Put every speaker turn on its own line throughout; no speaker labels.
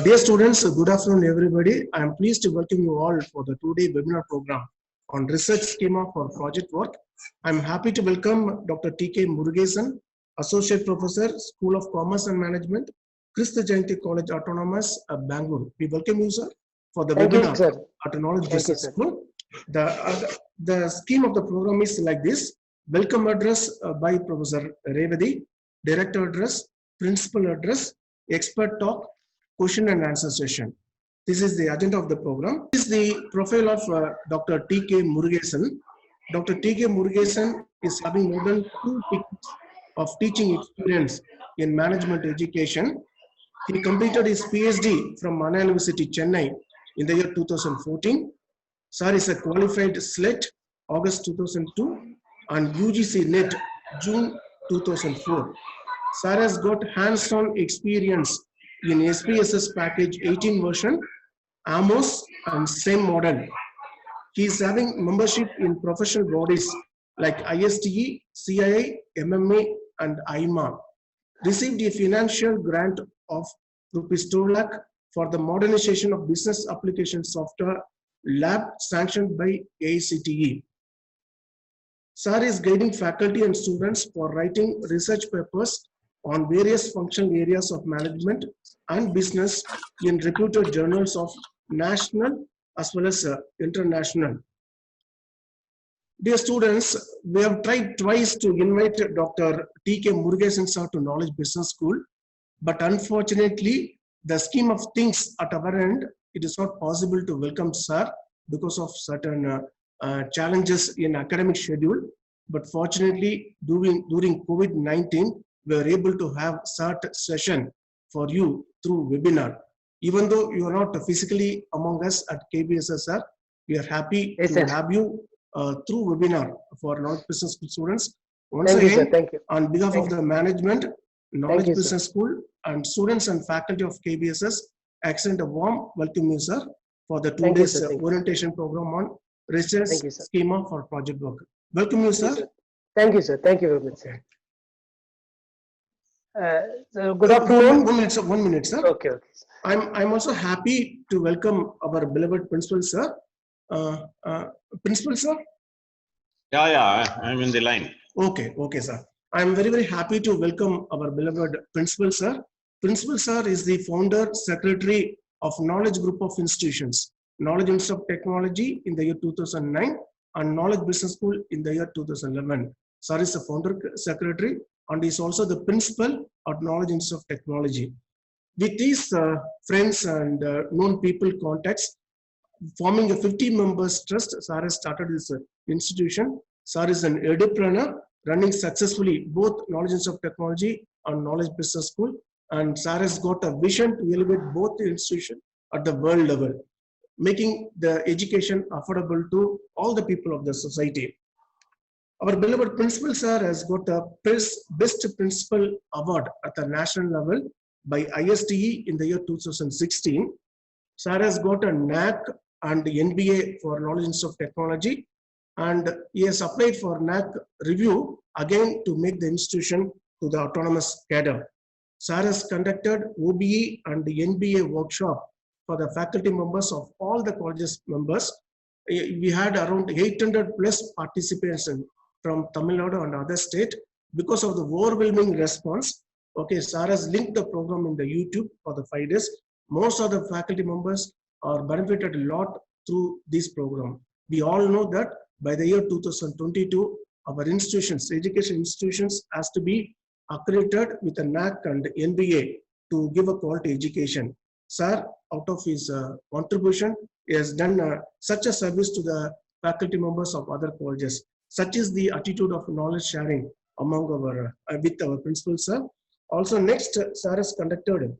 Dear students, good afternoon everybody. I am pleased to welcome you all for the two-day webinar program on research schema for project work. I am happy to welcome Dr. T.K. Murugesan, Associate Professor, School of Commerce and Management, Krishna Jayanti College Autonomous, Bangalore. We welcome you, sir, for the webinar at Knowledge Business School. The scheme of the program is like this. Welcome address by Professor Revati, Director address, Principal address, expert talk, question and answer session. This is the agenda of the program. This is the profile of Dr. T.K. Murugesan. Dr. T.K. Murugesan is having more than 2 decades of teaching experience in management education. He completed his PhD from Anna University, Chennai in the year 2014. Sir is a qualified SLET, August 2002, and UGC NET, June 2004. Sir has got hands-on experience in SPSS package 18 version, AMOS, and same model. He is having membership in professional bodies like ISTE, CII, MMA, and IMA. Received a financial grant of ₹2 lakh for the modernization of business application software lab sanctioned by AICTE. Sir is guiding faculty and students for writing research papers on various functional areas of management and business in reputed journals of national as well as international. Dear students, we have tried twice to invite Dr. T.K. Murugesan sir to Knowledge Business School, but unfortunately, the scheme of things at our end, it is not possible to welcome sir because of certain challenges in academic schedule. But fortunately, during COVID-19, we are able to have cert session for you through webinar. Even though you are not physically among us at KBSSR, we are happy to have you through webinar for Knowledge Business School students. Once again, on behalf of the management, Knowledge Business School, and students and faculty of KBSS, extend a warm welcome you, sir, for the 2 days orientation program on research schema for project work. Welcome you, sir.
Thank you, sir. Thank you very much, sir. So good afternoon.
1 minute, sir.
Okay.
I'm also happy to welcome our beloved principal, sir. Principal, sir?
Yeah, I'm in the line.
Okay, sir. I'm very happy to welcome our beloved principal, sir. Principal, sir, is the founder, secretary of Knowledge Group of Institutions, Knowledge Institute of Technology in the year 2009, and Knowledge Business School in the year 2011. Sir is the founder, secretary, and is also the principal at Knowledge Institute of Technology. With these friends and known people contacts, forming a 50 members trust, Sir has started this institution. Sir is an entrepreneur running successfully both Knowledge Institute of Technology and Knowledge Business School. And Sir has got a vision to elevate both the institution at the world level, making the education affordable to all the people of the society. Our beloved principal, sir, has got a Best Principal Award at the national level by ISTE in the year 2016. Sir has got a NAC and NBA for Knowledge Institute of Technology, and he has applied for NAC review again to make the institution to the autonomous cadre. Sir has conducted OBE and the NBA workshop for the faculty members of all the colleges members. We had around 800 plus participants from Tamil Nadu and other state. Because of the overwhelming response, Sir has linked the program in the YouTube for the 5 days. Most of the faculty members are benefited a lot through this program. We all know that by the year 2022, our institutions, education institutions, has to be accredited with a NAC and NBA to give a quality education. Sir, out of his contribution, he has done such a service to the faculty members of other colleges. Such is the attitude of knowledge sharing among our with our principal, sir. Also, next, Sir has conducted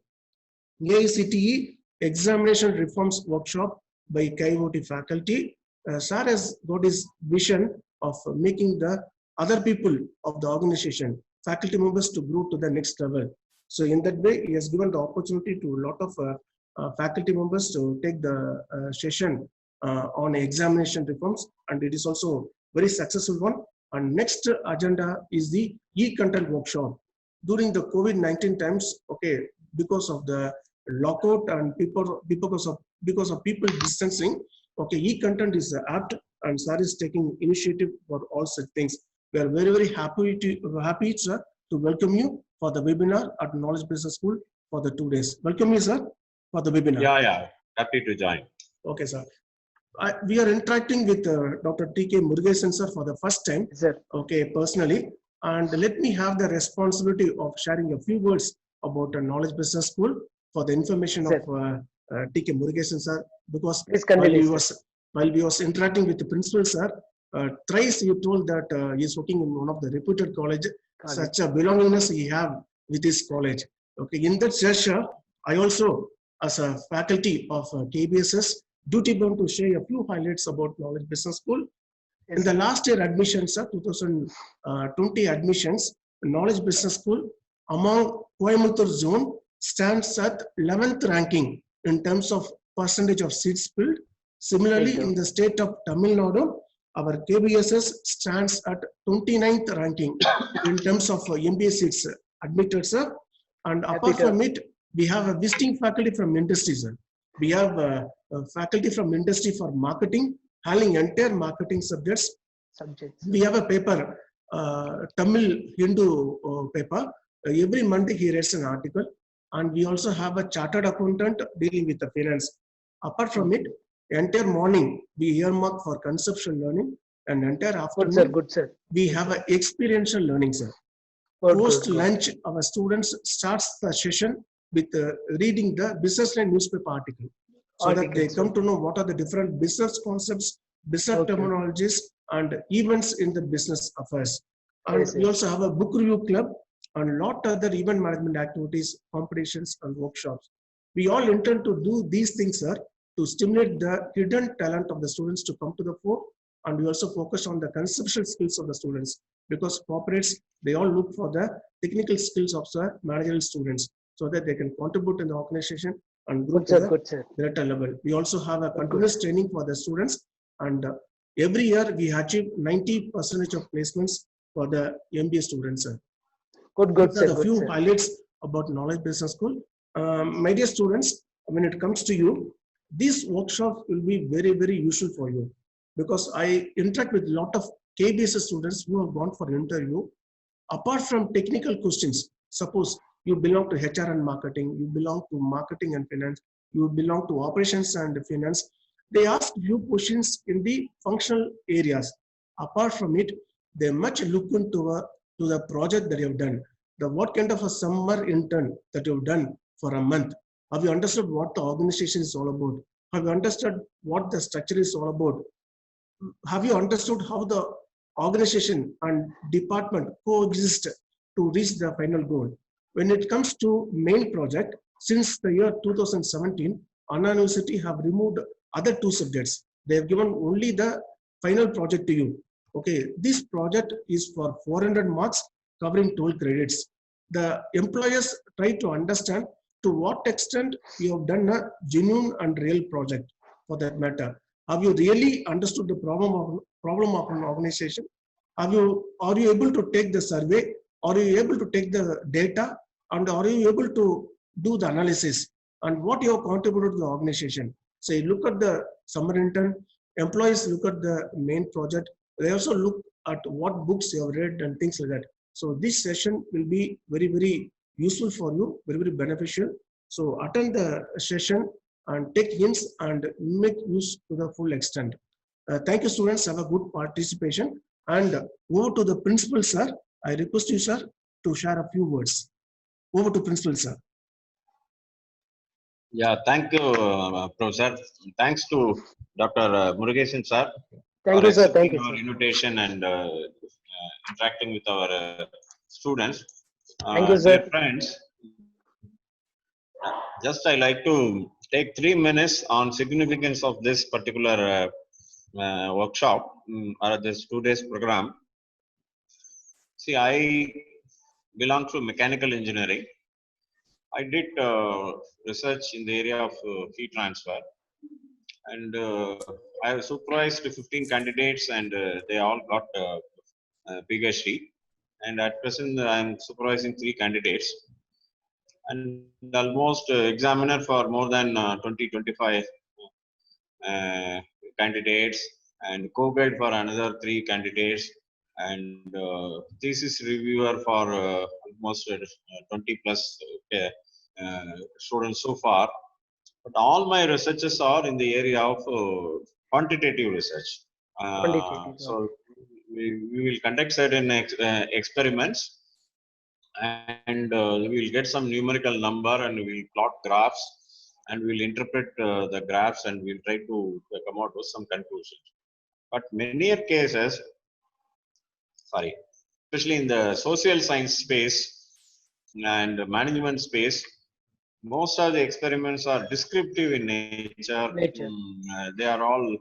AICTE examination reforms workshop by KIOT faculty. Sir has got his vision of making the other people of the organization, faculty members, to grow to the next level. So in that way, he has given the opportunity to a lot of faculty members to take the session on examination reforms, and it is also very successful one. And next agenda is the e-content workshop. During the COVID-19 times, because of the lockout and because of people distancing. Okay, e-content is apt, and sir is taking initiative for all such things. We are very happy, sir, to welcome you for the webinar at Knowledge Business School for the 2 days. Welcome you, sir, for the webinar.
Yeah. Happy to join.
Okay, sir. We are interacting with Dr. T.K. Murugesan, sir, for the first time.
Sir,
Okay, personally, and let me have the responsibility of sharing a few words about a Knowledge Business School for the information
Sir.
of T.K. Murugesan, sir, because
please
while
continue, sir.
we was interacting with the principal, sir, thrice you told that he is working in one of the reputed college. Such a belongingness he have with his college. Okay, in that session, I also, as a faculty of KBSS, duty bound to share a few highlights about Knowledge Business School.
Yes,
In the last year admissions, 2020 admissions, Knowledge Business School among Coimbatore zone stands at 11th ranking in terms of percentage of seats filled. Similarly,
Thank you.
in the state of Tamil Nadu, our KBSS stands at 29th ranking in terms of MBA seats admitted, sir. And apart
to-
from it, we have a visiting faculty from industry, sir. We have a faculty from industry for marketing, handling entire marketing subjects.
subjects.
We have a paper, Tamil Hindu paper. Every Monday he writes an article, and we also have a chartered accountant dealing with the finance. Apart from it, entire morning we earmark for conceptual learning, and entire
Good, sir.
afternoon
Good, sir.
we have a experiential learning, sir.
Good,
Post
good.
lunch, our students starts the session with reading the business line newspaper article, so that they
Articles,
come to know what are the different business concepts, business
Okay.
terminologies, and events in the business affairs. And
Yes,
we
yes.
also have a book review club and lot other event management activities, competitions, and workshops. We all intend to do these things, sir, to stimulate the hidden talent of the students to come to the fore. And we also focus on the conceptual skills of the students, because corporates, they all look for the technical skills of the managerial students, so that they can contribute in the organization and grow
Good,
to
sir.
the
Good, sir.
greater level. We also have a
Good.
continuous training for the students, and every year we achieve 90% of placements for the MBA students, sir.
Good, good,
These are
sir.
the
Good,
few
sir.
highlights about Knowledge Business School. My dear students, when it comes to you, these workshops will be very useful for you, because I interact with a lot of KBS students who have gone for interview. Apart from technical questions, suppose you belong to HR and marketing, you belong to marketing and finance, you belong to operations and finance, they ask you questions in the functional areas. Apart from it, they much look into to the project that you have done. What kind of a summer intern that you have done for a month? Have you understood what the organization is all about? Have you understood what the structure is all about? Have you understood how the organization and department coexist to reach the final goal? When it comes to main project, since the year 2017, Anna University have removed other two subjects. They have given only the final project to you. Okay, this project is for 400 marks covering 12 credits. The employers try to understand to what extent you have done a genuine and real project for that matter. Have you really understood the problem of an organization? Are you able to take the survey? Are you able to take the data? And are you able to do the analysis? And what you have contributed to the organization? So you look at the summer intern, employees look at the main project. They also look at what books you have read and things like that. So this session will be very useful for you, very beneficial. So attend the session and take hints and make use to the full extent. Thank you, students. Have a good participation. And over to the principal, sir. I request you, sir, to share a few words. Over to principal, sir.
Yeah, thank you, Professor. Thanks to Dr. Murugesan, sir,
Thank
for
you, sir. Thank
accepting
you,
our
sir.
invitation and interacting with our students.
Thank you,
Dear
sir.
friends, just I like to take 3 minutes on significance of this particular workshop or this 2 days program. See, I belong to mechanical engineering. I did research in the area of heat transfer, and I have supervised 15 candidates, and they all got PhD. And at present, I am supervising 3 candidates. and almost examiner for more than 20-25 candidates, and co-guide for another 3 candidates, and thesis reviewer for almost 20 plus students so far. But all my researches are in the area of quantitative research.
Quantitative.
So we will conduct certain experiments, and we will get some numerical number, and we will plot graphs, and we will interpret the graphs, and we will try to come out with some conclusions. But many cases, sorry, especially in the social science space and management space, most of the experiments are descriptive in nature.
Nature.
They are all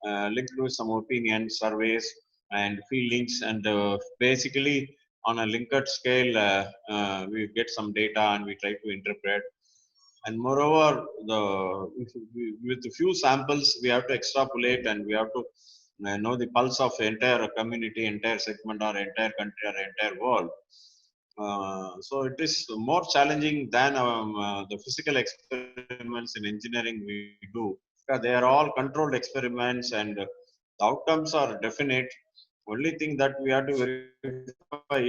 linked with some opinion surveys and feelings, and basically on a Likert scale, we get some data and we try to interpret. And moreover, with a few samples, we have to extrapolate, and we have to know the pulse of entire community, entire segment, or entire country, or entire world. So it is more challenging than the physical experiments in engineering we do. They are all controlled experiments, and the outcomes are definite. Only thing that we have to verify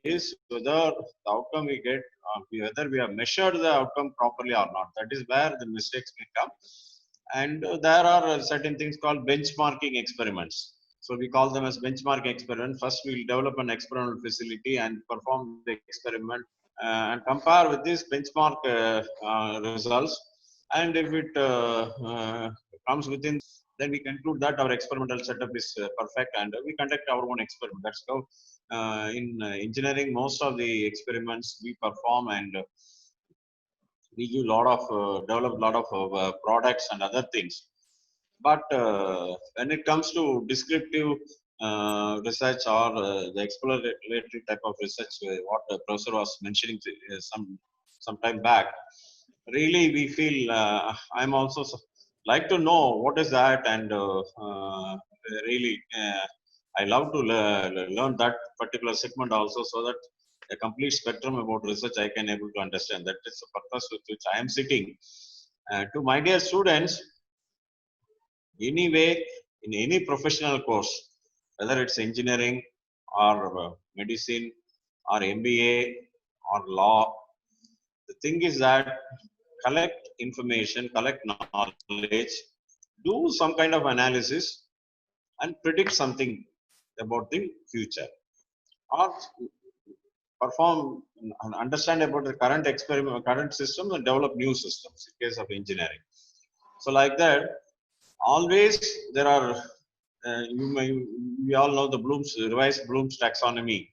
is whether the outcome we get, whether we have measured the outcome properly or not. That is where the mistakes may come. And there are certain things called benchmarking experiments. So we call them as benchmarking experiments. First, we will develop an experimental facility and perform the experiment and compare with these benchmark results. And if it comes within, then we conclude that our experimental setup is perfect, and we conduct our own experiment. That's how in engineering, most of the experiments we perform, and we do develop a lot of products and other things. But when it comes to descriptive research, or the exploratory type of research, what the professor was mentioning some time back, really we feel I'm also like to know what is that, and really I love to learn that particular segment also, so that a complete spectrum about research I can able to understand. That is the purpose with which I am sitting. To my dear students, anyway, in any professional course, whether it's engineering or medicine or MBA or law, the thing is that collect information, collect knowledge, do some kind of analysis, and predict something about the future, or perform and understand about the current experiment, current system, and develop new systems in case of engineering. So like that, always there are, we all know the revised Bloom's taxonomy.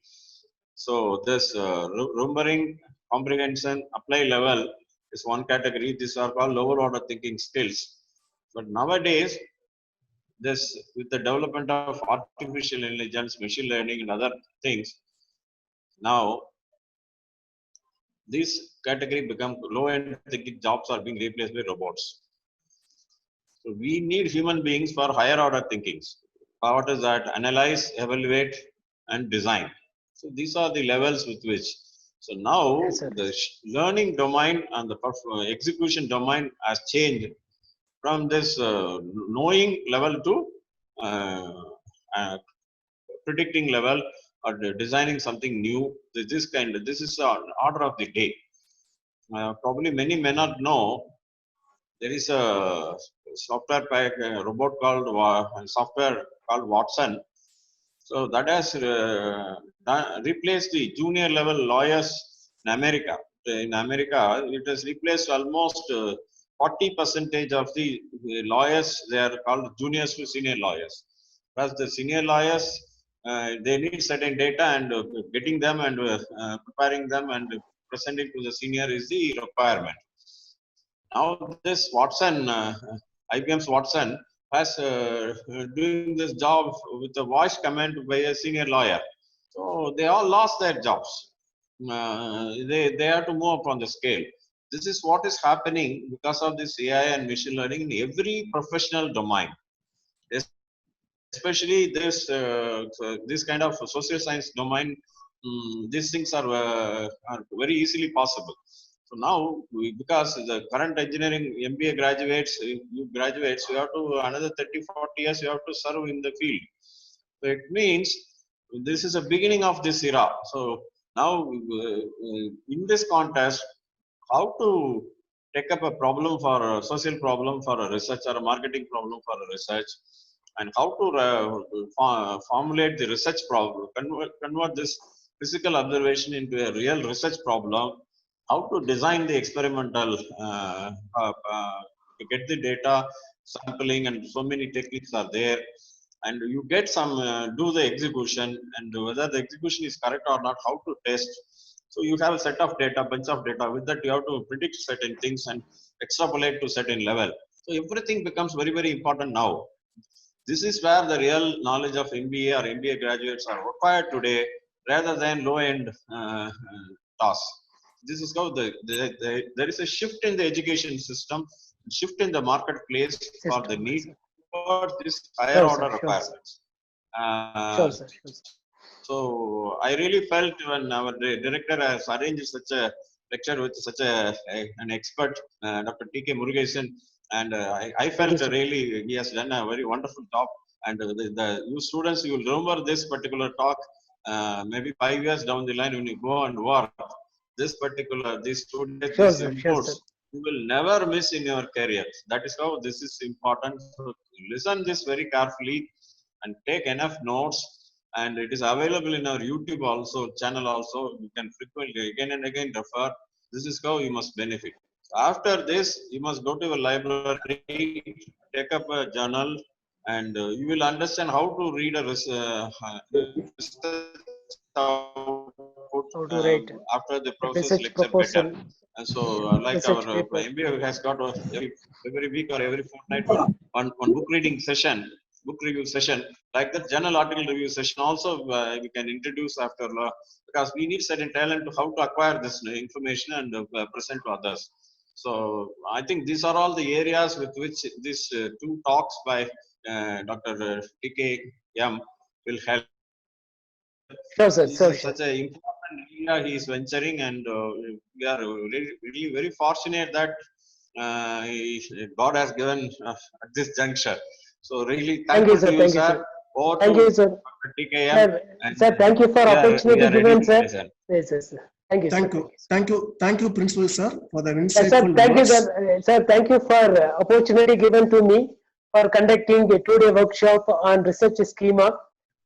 So this Rumbering comprehension apply level is one category. These are called lower order thinking skills. But nowadays, this with the development of artificial intelligence, machine learning, and other things, now this category become low end thinking jobs are being replaced by robots. So we need human beings for higher order thinkings. What is that? Analyze, evaluate, and design. So these are the levels with which. So now
Yes, sir.
the learning domain and the execution domain has changed from this knowing level to predicting level, or designing something new. This is the order of the day. Probably many may not know, there is a software robot called software called Watson. So that has replaced the junior level lawyers in America. In America, it has replaced almost 40% of the lawyers. They are called juniors to senior lawyers. Plus the senior lawyers, they need certain data, and getting them and preparing them and presenting to the senior is the requirement. Now this Watson, IBM's Watson, has doing this job with a voice command by a senior lawyer. So they all lost their jobs. They have to move up on the scale. This is what is happening because of this AI and machine learning in every professional domain. Especially this kind of social science domain, these things are very easily possible. So now, because the current engineering MBA graduates, you have to another 30-40 years you have to serve in the field. So it means this is a beginning of this era. So now, in this context, how to take up a problem for a social problem for a research or a marketing problem for a research, and how to formulate the research problem, convert this physical observation into a real research problem, how to design the experimental to get the data sampling, and so many techniques are there, and you get some do the execution, and whether the execution is correct or not, how to test. So you have a set of data, bunch of data. With that, you have to predict certain things and extrapolate to certain level. So everything becomes very, very important now. This is where the real knowledge of MBA or MBA graduates are required today, rather than low-end tasks. This is how there is a shift in the education system, shift in the marketplace for the need for this higher order requirements.
Sure, sir.
So I really felt when our director has arranged such a lecture with such an expert, Dr. T.K. Murugesan, and I felt really he has done a very wonderful job. And you students, you will remember this particular talk maybe 5 years down the line when you go and work. These students, these inputs, you will never miss in your career. That is how this is important. So listen this very carefully and take enough notes. And it is available in our YouTube channel also. You can frequently again and again refer. This is how you must benefit. After this, you must go to your library, take up a journal, and you will understand how to read a after the process lecture better. And so, like our MBA has got every week or every fortnight one book reading session, book review session, like the journal article review session also we can introduce after, because we need certain talent to how to acquire this information and present to others. So I think these are all the areas with which these two talks by Dr. T.K. M will help.
Sure, sir.
This is such an important area he is venturing, and we are really very fortunate that God has given at this juncture. So really thankful to you, sir.
Thank you, sir. Sir, thank you for opportunity given, sir. Yes, sir. Thank you,
Thank you, Principal sir, for the insightful
words. Thank you, sir. Sir, thank you for opportunity given to me for conducting a 2-day workshop on research schema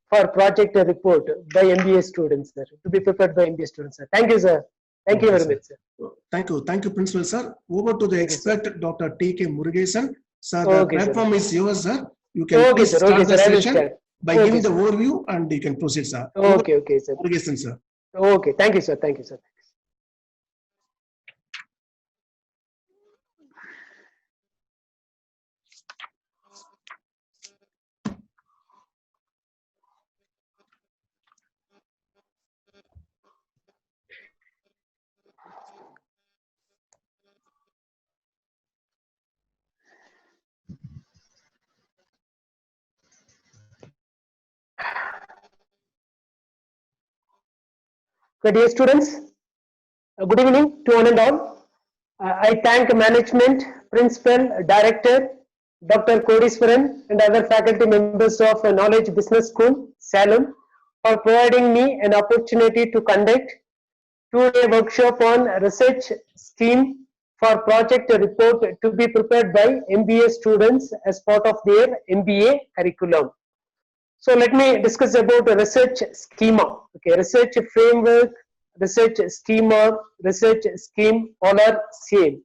for project report by MBA students, sir, to be prepared by MBA students, sir. Thank you, sir. Thank you very much, sir.
Thank you, Principal sir. Over to the expert, Dr. T.K. Murugesan. Sir, the platform is yours, sir. You can please start the session by giving the overview, and you can proceed, sir.
Okay, sir.
Murugesan, sir.
Okay, thank you, sir. Thank you, sir. Dear students, good evening to one and all. I thank management, principal, director, Dr. Kodiswaran, and other faculty members of Knowledge Business School, Salem, for providing me an opportunity to conduct 2-day workshop on research scheme for project report to be prepared by MBA students as part of their MBA curriculum. So let me discuss about the research schema. Okay, research framework, research schema, research scheme, all are same.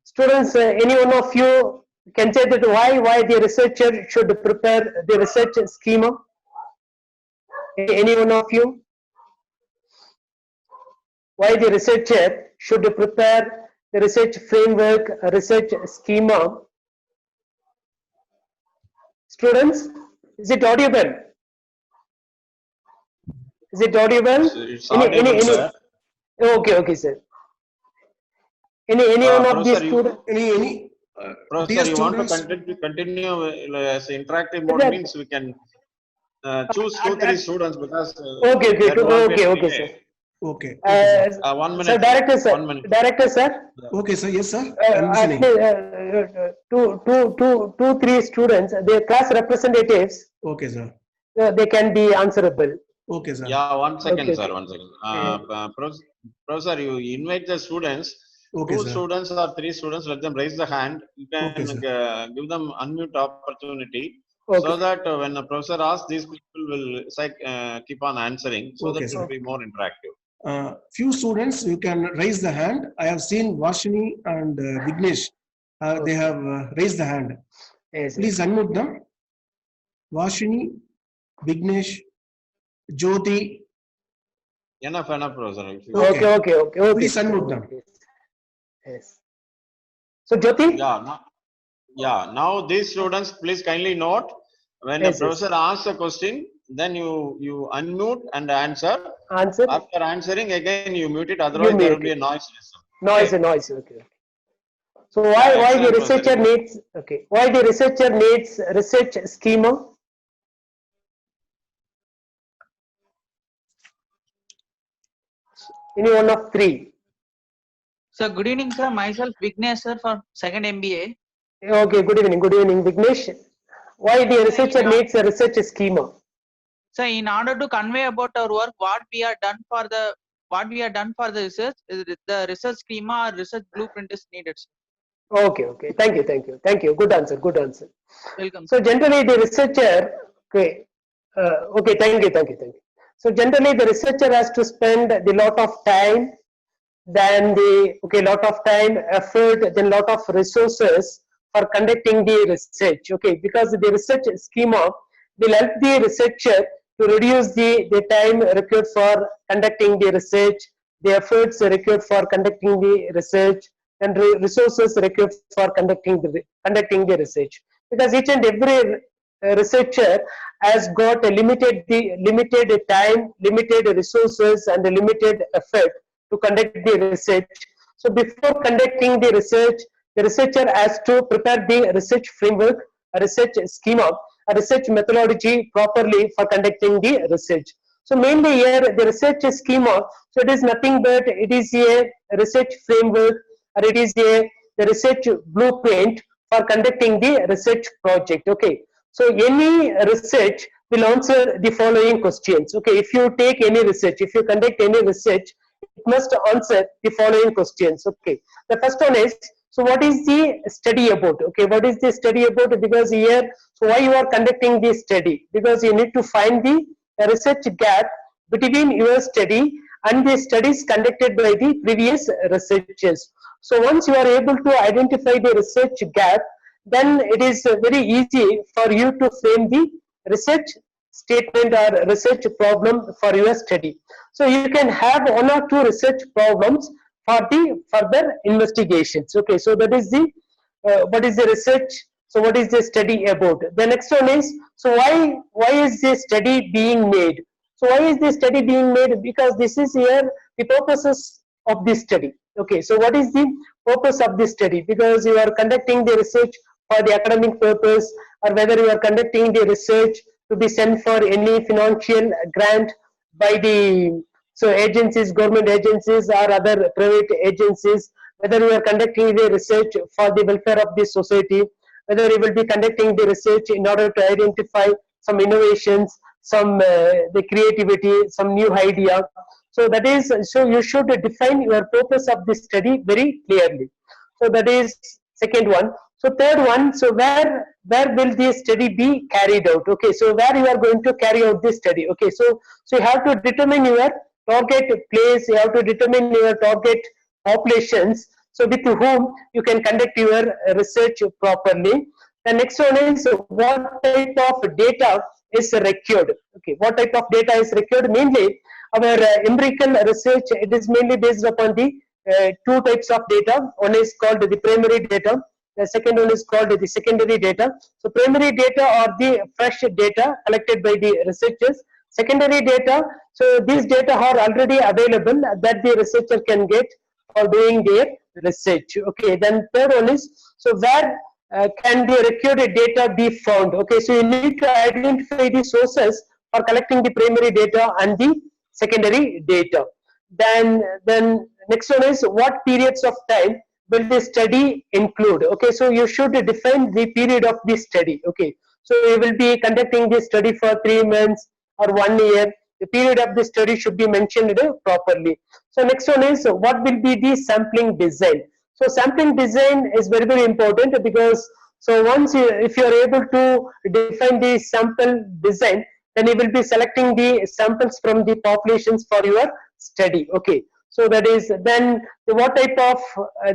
Students, any one of you can say that why the researcher should prepare the research schema? Any one of you? Why the researcher should prepare the research framework, research schema? Students, is it audible? Is it audible?
It's audible, sir.
Okay, sir. Any one of these students?
Professor, you want to continue as interactive mode? Means we can choose 2-3 students, because
okay, sir.
Okay. Okay, sir.
1 minute.
Sir, director, sir.
1 minute.
Director, sir.
Okay, sir. Yes, sir. I'm listening.
Three students, their class representatives,
Okay, sir.
they can be answerable.
Okay, sir.
Yeah, 1 second,
Okay,
sir.
okay.
1 second. Professor, you invite the students.
Okay,
2
sir.
students or 3 students, let them raise the hand. You can
Okay, sir.
give them unmute opportunity
Okay.
so that when the professor asks, these people will keep on answering so
Okay,
that it
sir.
will be more interactive.
Few students, you can raise the hand. I have seen Vashini and Vignesh. They have raised the hand.
Yes, sir.
Please unmute them. Vashini, Vignesh, Jyoti.
Enough, Professor. If you-
Okay.
Okay.
Please unmute them.
Yes. So, Jyoti?
Now these students, please kindly note, when
Yes,
the professor asks a question, then you unmute and answer.
Answer?
After answering, again you mute it, otherwise
You
there
mute
will be a
it.
noise.
Noise. Okay. So why the
excellent,
researcher
Professor.
needs, okay, why the researcher needs research schema? Any one of three.
So good evening, sir. Myself Vignesh, sir, for second MBA.
Okay, good evening, Vignesh. Why the researcher needs a research schema?
So in order to convey about our work, what we are done for the research, the research schema or research blueprint is needed, sir.
Okay. Thank you. Good answer.
Welcome.
So generally the researcher, okay, thank you. So generally the researcher has to spend a lot of time, lot of time, effort, then lot of resources for conducting the research. Okay, because the research schema will help the researcher to reduce the time required for conducting the research, the efforts required for conducting the research, and resources required for conducting the research. Because each and every researcher has got a limited time, limited resources, and a limited effort to conduct the research. So before conducting the research, the researcher has to prepare the research framework, a research schema, a research methodology properly for conducting the research. So mainly here the research schema, so it is nothing but it is a research framework, or it is the research blueprint for conducting the research project. Okay, so any research will answer the following questions. Okay, if you take any research, if you conduct any research, it must answer the following questions. Okay, the first one is, so what is the study about? Okay, what is the study about? Because here, so why you are conducting this study? Because you need to find the research gap between your study and the studies conducted by the previous researchers. So once you are able to identify the research gap, then it is very easy for you to frame the research statement or research problem for your study. So you can have one or two research problems for the further investigations. Okay, so that is the what is the research, so what is the study about. The next one is, so why is this study being made? So why is this study being made? Because this is here the purposes of this study. Okay, so what is the purpose of this study? Because you are conducting the research for the academic purpose, or whether you are conducting the research to be sent for any financial grant by the agencies, government agencies, or other private agencies, whether you are conducting the research for the welfare of the society, whether you will be conducting the research in order to identify some innovations, some the creativity, some new idea. So that is, so you should define your purpose of the study very clearly. So that is second one. So third one, so where will this study be carried out? Okay, so where you are going to carry out this study? Okay, so you have to determine your target place, you have to determine your target populations, so with whom you can conduct your research properly. The next one is, what type of data is required. Okay, what type of data is required? Mainly our empirical research, it is mainly based upon the two types of data. One is called the primary data, the second one is called the secondary data. So primary data are the fresh data collected by the researchers. Secondary data, so these data are already available that the researcher can get for doing their research. Okay, then third one is, so where can the required data be found? Okay, so you need to identify the sources for collecting the primary data and the secondary data. Then next one is what periods of time will the study include. Okay, so you should define the period of the study. Okay, so you will be conducting the study for 3 months or 1 year. The period of the study should be mentioned properly. So next one is what will be the sampling design. So sampling design is very important, because so once if you are able to define the sample design, then you will be selecting the samples from the populations for your study. Okay, so that is then what type of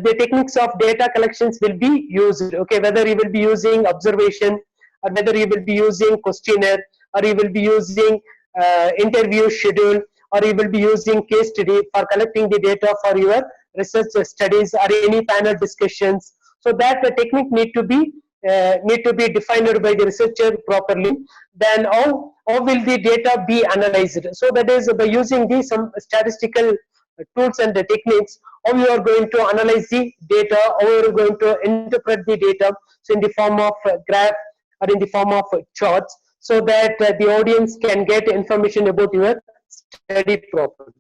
the techniques of data collections will be used. Okay, whether you will be using observation, or whether you will be using questionnaire, or you will be using interview schedule, or you will be using case study for collecting the data for your research studies, or any panel discussions. So that the technique need to be defined by the researcher properly. Then how will the data be analyzed? So that is by using some statistical tools and the techniques, how you are going to analyze the data, how you are going to interpret the data, so in the form of graph or in the form of charts, so that the audience can get information about your study properly.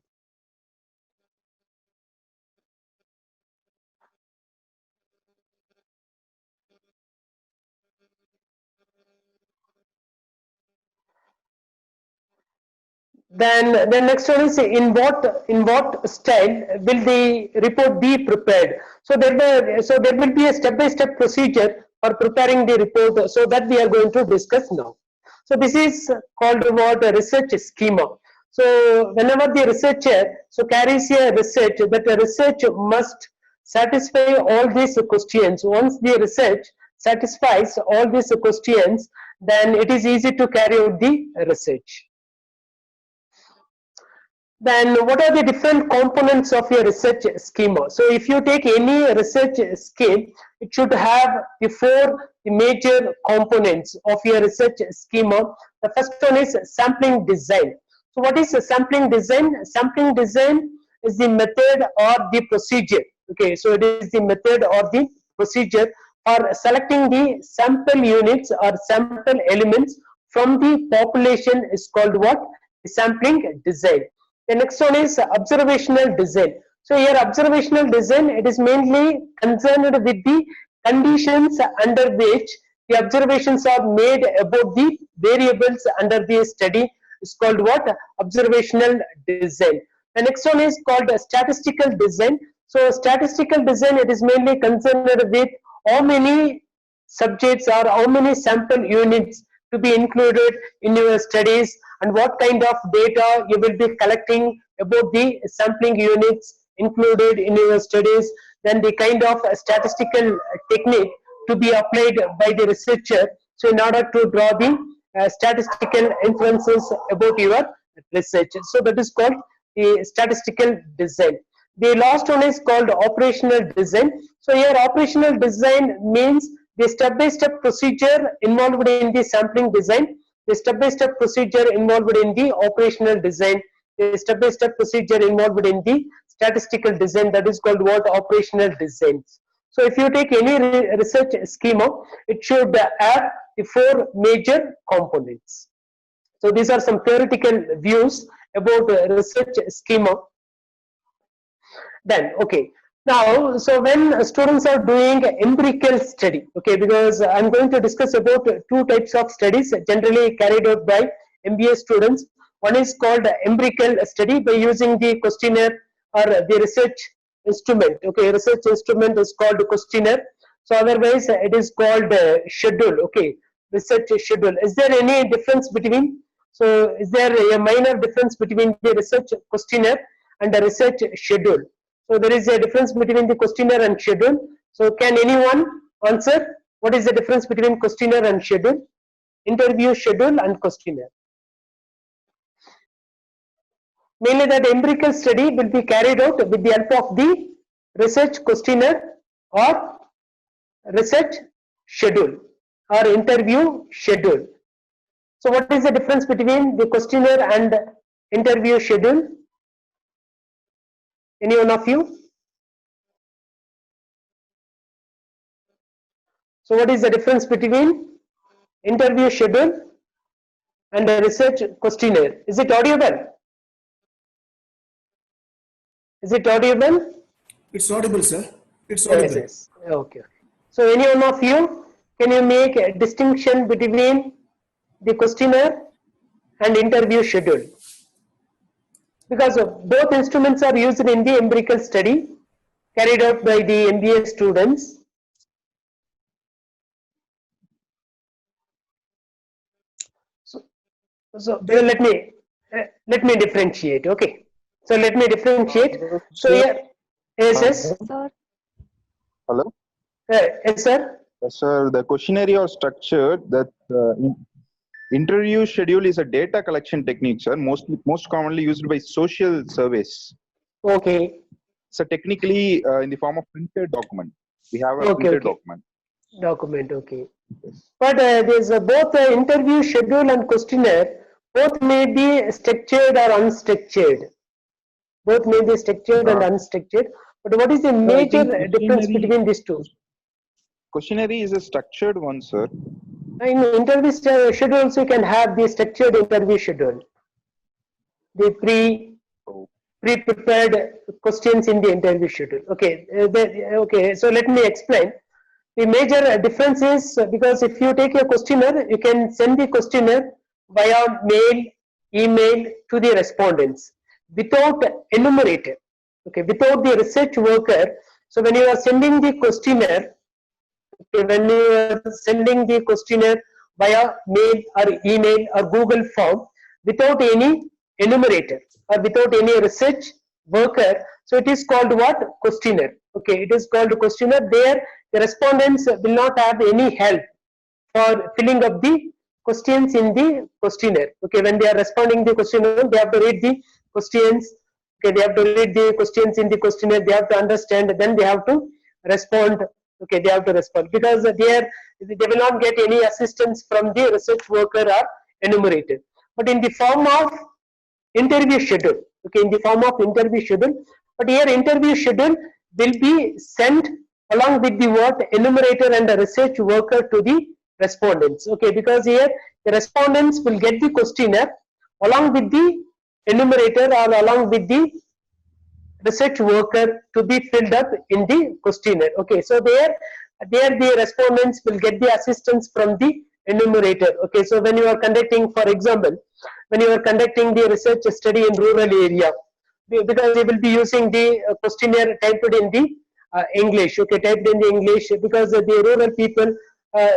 Then next one is in what style will the report be prepared. So there will be a step-by-step procedure for preparing the report, so that we are going to discuss now. So this is called what a research schema. So whenever the researcher carries a research, that the research must satisfy all these questions. Once the research satisfies all these questions, then it is easy to carry out the research. Then what are the different components of your research schema? So if you take any research scheme, it should have the four major components of your research schema. The first one is sampling design. So what is a sampling design? Sampling design is the method or the procedure. Okay, so it is the method or the procedure for selecting the sample units or sample elements from the population is called what? Sampling design. The next one is observational design. So here observational design, it is mainly concerned with the conditions under which the observations are made about the variables under the study is called what? Observational design. The next one is called statistical design. So statistical design, it is mainly concerned with how many subjects or how many sample units to be included in your studies, and what kind of data you will be collecting about the sampling units included in your studies, then the kind of statistical technique to be applied by the researcher, so in order to draw the statistical inferences about your research. So that is called the statistical design. The last one is called operational design. So here operational design means the step-by-step procedure involved in the sampling design, the step-by-step procedure involved in the operational design, the step-by-step procedure involved in the statistical design, that is called what? Operational designs. So if you take any research schema, it should have the four major components. So these are some theoretical views about research schema. Then okay, now so when students are doing empirical study, okay, because I'm going to discuss about two types of studies generally carried out by MBA students. One is called empirical study by using the questionnaire or the research instrument. Okay, research instrument is called questionnaire. So otherwise it is called schedule. Okay, research schedule. Is there any difference between? So is there a minor difference between the research questionnaire and the research schedule? So there is a difference between the questionnaire and schedule. So can anyone answer what is the difference between questionnaire and schedule? Interview schedule and questionnaire. Mainly that empirical study will be carried out with the help of the research questionnaire or research schedule or interview schedule. So what is the difference between the questionnaire and interview schedule? Any one of you? So what is the difference between interview schedule and a research questionnaire? Is it audible? Is it audible?
It's audible, sir. It's
Yes,
audible.
yes. Okay. So any one of you, can you make a distinction between the questionnaire and interview schedule? Because both instruments are used in the empirical study carried out by the MBA students. So let me differentiate. Okay. So let me differentiate. So
Sir.
here, yes, yes,
Sir. Hello?
yes, sir.
Sir, the questionnaire are structured that interview schedule is a data collection technique, sir, most commonly used by social surveys.
Okay.
So technically in the form of printed document. We have a
Okay,
printed
okay.
document.
Document, okay. But there's both interview schedule and questionnaire, both may be structured or unstructured. Both may be structured and unstructured. But what is the major difference between these two?
Questionnaire is a structured one, sir.
In interview schedule also you can have the structured interview schedule. The pre-prepared questions in the interview schedule. Okay, okay. So let me explain. The major difference is because if you take a questionnaire, you can send the questionnaire via mail, email to the respondents without enumerator. Okay, without the research worker. So when you are sending the questionnaire, okay, when you are sending the questionnaire via mail or email or Google form without any enumerator or without any research worker, so it is called what? Questionnaire. Okay, it is called questionnaire. There the respondents will not have any help for filling up the questions in the questionnaire. Okay, when they are responding the questionnaire, they have to read the questions. Okay, they have to read the questions in the questionnaire. They have to understand. Then they have to respond. Okay, they have to respond because they will not get any assistance from the research worker or enumerator. But in the form of interview schedule, okay, in the form of interview schedule, but here interview schedule will be sent along with the what? Enumerator and the research worker to the respondents. Okay, because here the respondents will get the questionnaire along with the enumerator or along with the research worker to be filled up in the questionnaire. Okay, so there the respondents will get the assistance from the enumerator. Okay, so when you are conducting, for example, when you are conducting the research study in rural area, because you will be using the questionnaire typed in the English. Okay, typed in the English because the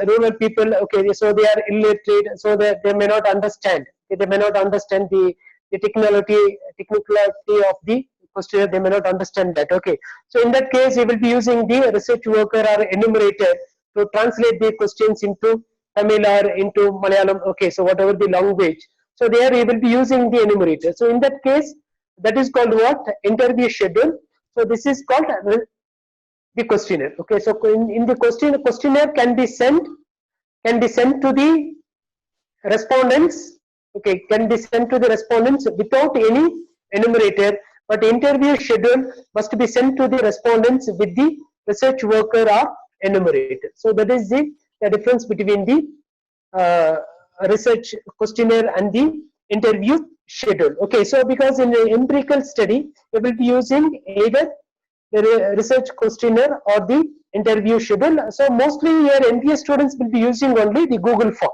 rural people, okay, so they are illiterate, so that they may not understand. Okay, they may not understand the technicality of the questionnaire. They may not understand that. Okay, so in that case, you will be using the research worker or enumerator to translate the questions into Tamil or into Malayalam. Okay, so whatever the language. So there you will be using the enumerator. So in that case, that is called what? Interview schedule. So this is called the questionnaire. Okay, so in the questionnaire can be sent to the respondents. Okay, can be sent to the respondents without any enumerator. But interview schedule must be sent to the respondents with the research worker or enumerator. So that is the difference between the research questionnaire and the interview schedule. Okay, so because in the empirical study, we will be using either the research questionnaire or the interview schedule. So mostly here MBA students will be using only the Google form.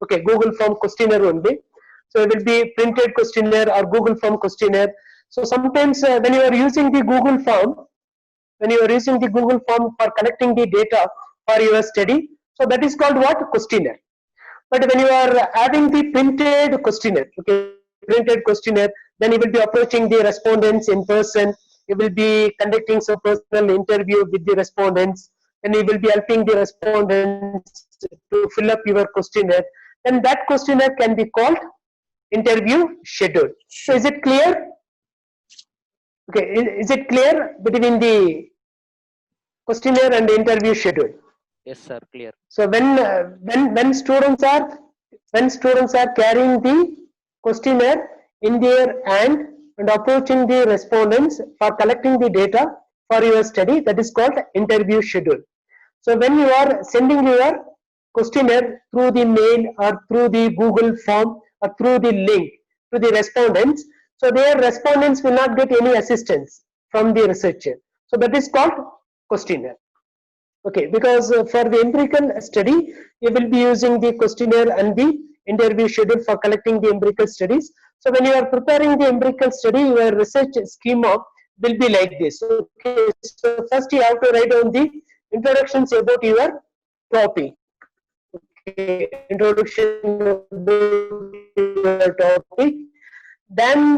Okay, Google form questionnaire only. So it will be printed questionnaire or Google form questionnaire. So sometimes when you are using the Google form, for collecting the data for your study, so that is called what? Questionnaire. But when you are having the printed questionnaire, okay, then you will be approaching the respondents in person. You will be conducting some personal interview with the respondents, and you will be helping the respondents to fill up your questionnaire. Then that questionnaire can be called interview schedule. So is it clear? Okay, is it clear between the questionnaire and the interview schedule?
Yes, sir. Clear.
So when students are carrying the questionnaire in their hand and approaching the respondents for collecting the data for your study, that is called interview schedule. So when you are sending your questionnaire through the mail or through the Google form or through the link to the respondents, so their respondents will not get any assistance from the researcher. So that is called questionnaire. Okay, because for the empirical study, you will be using the questionnaire and the interview schedule for collecting the empirical studies. So when you are preparing the empirical study, your research schema will be like this. Okay, so first you have to write down the introductions about your topic. Okay, introduction about your topic. Then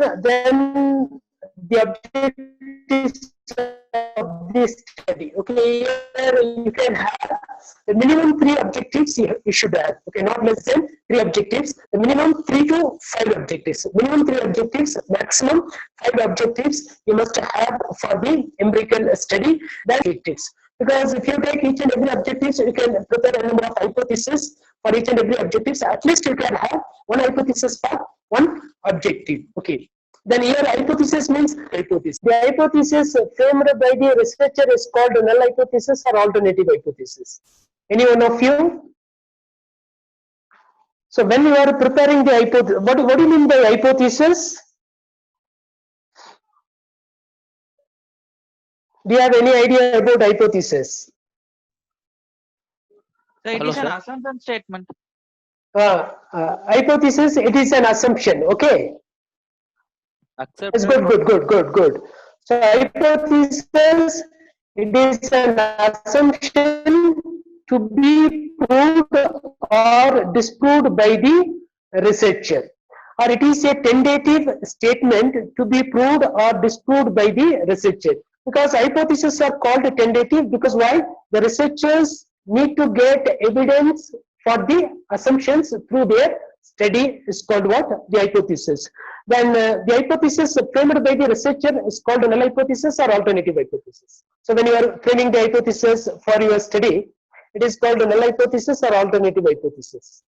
the objectives of this study. Okay, here you can have the minimum 3 objectives you should have. Okay, not less than 3 objectives. The minimum 3 to 5 objectives. Minimum 3 objectives, maximum 5 objectives you must have for the empirical study. Then objectives. Because if you take each and every objectives, you can prepare a number of hypotheses for each and every objectives. At least you can have one hypothesis for one objective. Okay. Then here hypothesis means hypothesis. The hypothesis framed by the researcher is called null hypothesis or alternative hypothesis. Any one of you? So when you are preparing the hypothesis, what do you mean by hypothesis? Do you have any idea about hypothesis?
So it is an assumption statement.
Hypothesis, it is an assumption. Okay. It's good. So hypothesis, it is an assumption to be proved or disproved by the researcher, or it is a tentative statement to be proved or disproved by the researcher. Because hypotheses are called tentative, because why? The researchers need to get evidence for the assumptions through their study is called what? The hypothesis. Then the hypothesis framed by the researcher is called null hypothesis or alternative hypothesis. So when you are framing the hypothesis for your study, it is called null hypothesis or alternative hypothesis.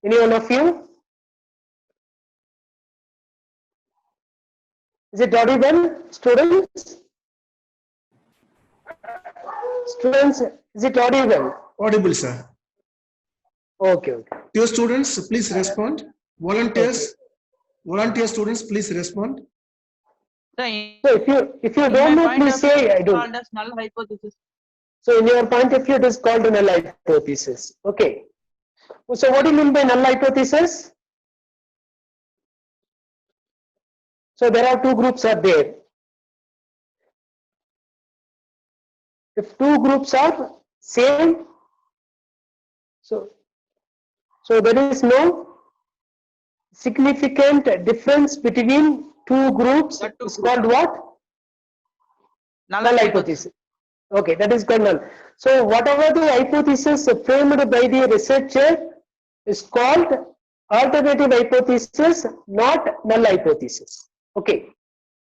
Any one of you? Is it audible, students? Students, is it audible?
Audible, sir.
Okay.
Dear students, please respond. Volunteers, volunteer students, please respond.
So
if you don't know, please say I don't.
Called as null hypothesis.
So in your point of view, it is called null hypothesis. Okay. So what do you mean by null hypothesis? So there are 2 groups are there. If 2 groups are same, so there is no significant difference between 2 groups. It's called what? Null hypothesis. Okay, that is called null. So whatever the hypothesis framed by the researcher is called alternative hypothesis, not null hypothesis. Okay.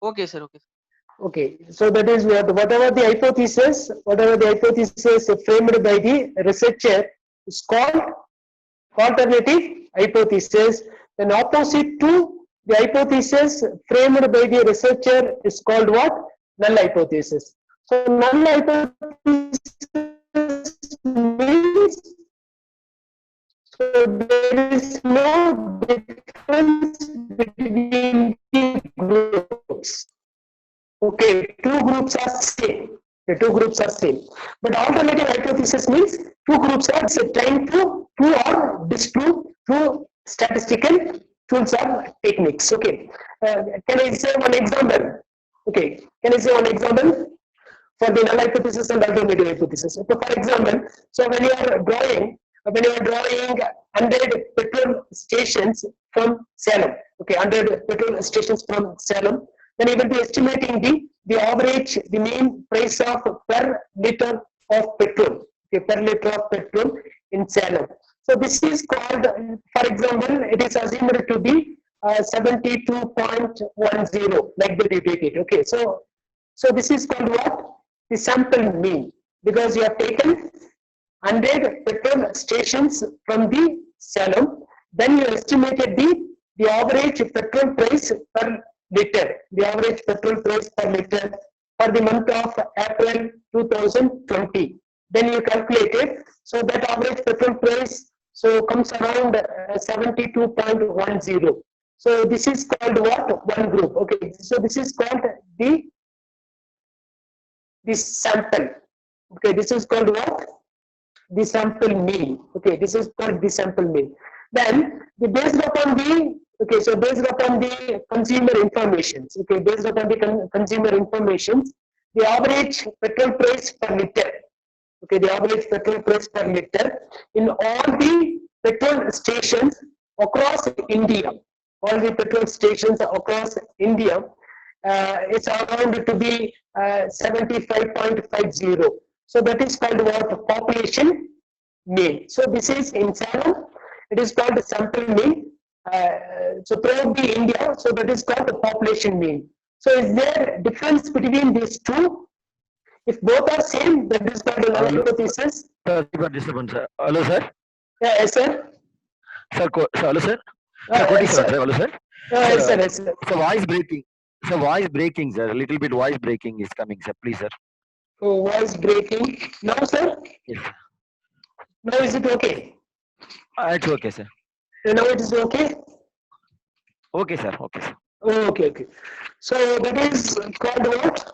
Okay, sir.
Okay, so that is whatever the hypothesis framed by the researcher is called alternative hypothesis. Then opposite to the hypothesis framed by the researcher is called what? Null hypothesis. So null hypothesis means so there is no difference between the groups. Okay, 2 groups are same. The 2 groups are same. But alternative hypothesis means 2 groups are trying to prove or disprove through statistical tools or techniques. Okay. Can I say one example? Okay. Can I say one example for the null hypothesis and alternative hypothesis? Okay. For example, so when you are drawing 100 petrol stations from Salem. Okay, 100 petrol stations from Salem. Then you will be estimating the average, the mean price of per liter of petrol. Okay, per liter of petrol in Salem. So this is called, for example, it is assumed to be 72.10, like that you take it. Okay, so this is called what? The sample mean, because you have taken 100 petrol stations from the Salem, then you estimated the average petrol price per liter, the average petrol price per liter for the month of April 2020. Then you calculated, so that average petrol price, So comes around 72.10. So this is called what? One group. Okay. So this is called this sample. Okay. This is called what? The sample mean. Okay. This is called the sample mean. Then based upon the based upon the consumer information. Okay. Based upon the consumer information, the average petrol price per liter. Okay, the average petrol price per liter in all the petrol stations across India. All the petrol stations across India, it's around to be 75.50. So that is called what? Population mean. So this is in Salem. It is called sample mean. So throughout the India, so that is called the population mean. So is there difference between these two? If both are same, that is called a null hypothesis.
Sir, for disturbance, sir. Hello, sir.
Yes, sir.
Sir, hello, sir.
Yes, sir.
Hello, sir.
Yes, sir. Yes, sir.
So voice breaking. So voice breaking, sir. A little bit voice breaking is coming, sir. Please, sir.
Oh, voice breaking. Now, sir.
Yes.
Now is it okay?
It's okay, sir.
Now it is okay.
Okay, sir. Okay, sir.
Okay, okay. So that is called what?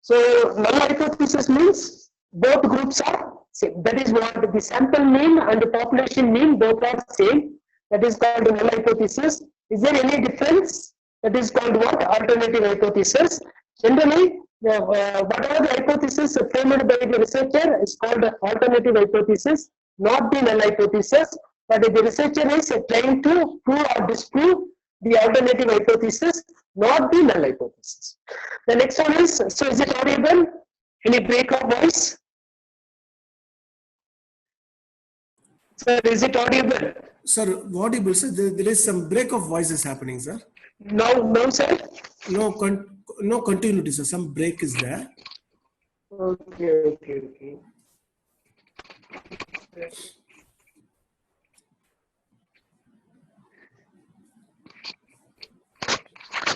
So null hypothesis means both groups are same. That is what the sample mean and the population mean both are same. That is called null hypothesis. Is there any difference? That is called what? Alternative hypothesis. Generally, whatever the hypothesis framed by the researcher is called alternative hypothesis, not the null hypothesis. But the researcher is trying to prove or disprove the alternative hypothesis, not the null hypothesis. The next one is, so is it audible? Any break of voice? Sir, is it audible?
Sir, audible, sir. There is some break of voices happening, sir.
No, sir.
No continuity, sir. Some break is there.
Okay.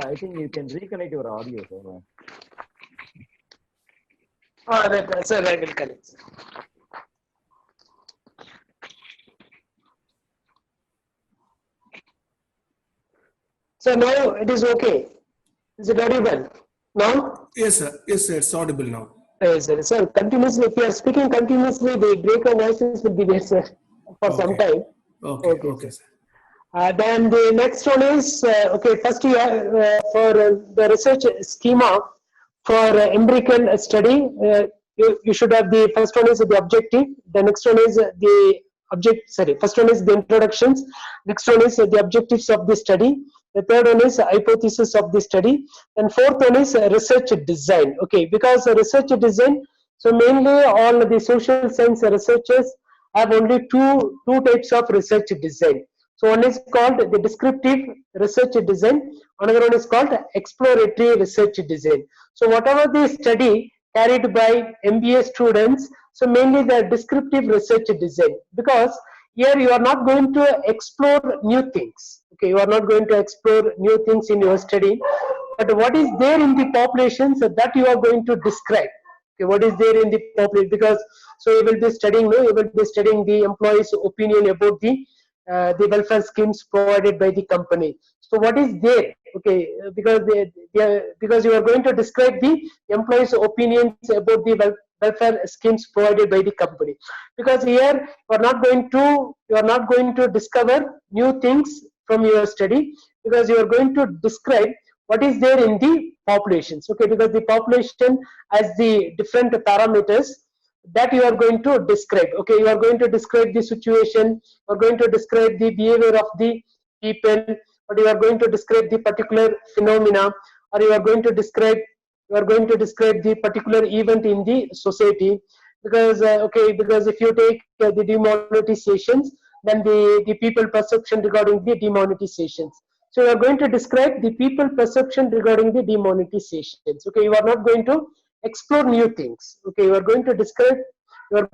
I think you can reconnect your audio, sir.
Right, sir, I will connect. So now it is okay. Is it audible? Now?
Yes, sir. Yes, sir. It's audible now.
Yes, sir. So continuously, if you are speaking continuously, the break of voices will be there, sir, for some time.
Okay, sir.
Then the next one is, first you have, for the research schema for empirical study, you should have the first one is the objective, the next one is first one is the introductions, next one is the objectives of the study, the third one is hypothesis of the study, and fourth one is research design. Okay, because research design, so mainly all the social science researchers have only two types of research design. So one is called the descriptive research design, another one is called exploratory research design. So whatever the study carried by MBA students, so mainly the descriptive research design, because here you are not going to explore new things. Okay, you are not going to explore new things in your study, but what is there in the population, so that you are going to describe. Okay, what is there in the population, because so you will be studying, the employees' opinion about the welfare schemes provided by the company. So what is there? Okay, because because you are going to describe the employees' opinions about the welfare schemes provided by the company. Because here you are not going to discover new things from your study, because you are going to describe what is there in the populations. Okay, because the population has the different parameters that you are going to describe. Okay, you are going to describe the situation, you are going to describe the behavior of the people, or you are going to describe the particular phenomena, or you are going to describe the particular event in the society. Because because if you take the demonetizations, then the people perception regarding the demonetizations. So you are going to describe the people perception regarding the demonetizations. Okay, you are not going to explore new things. Okay, you are going to describe what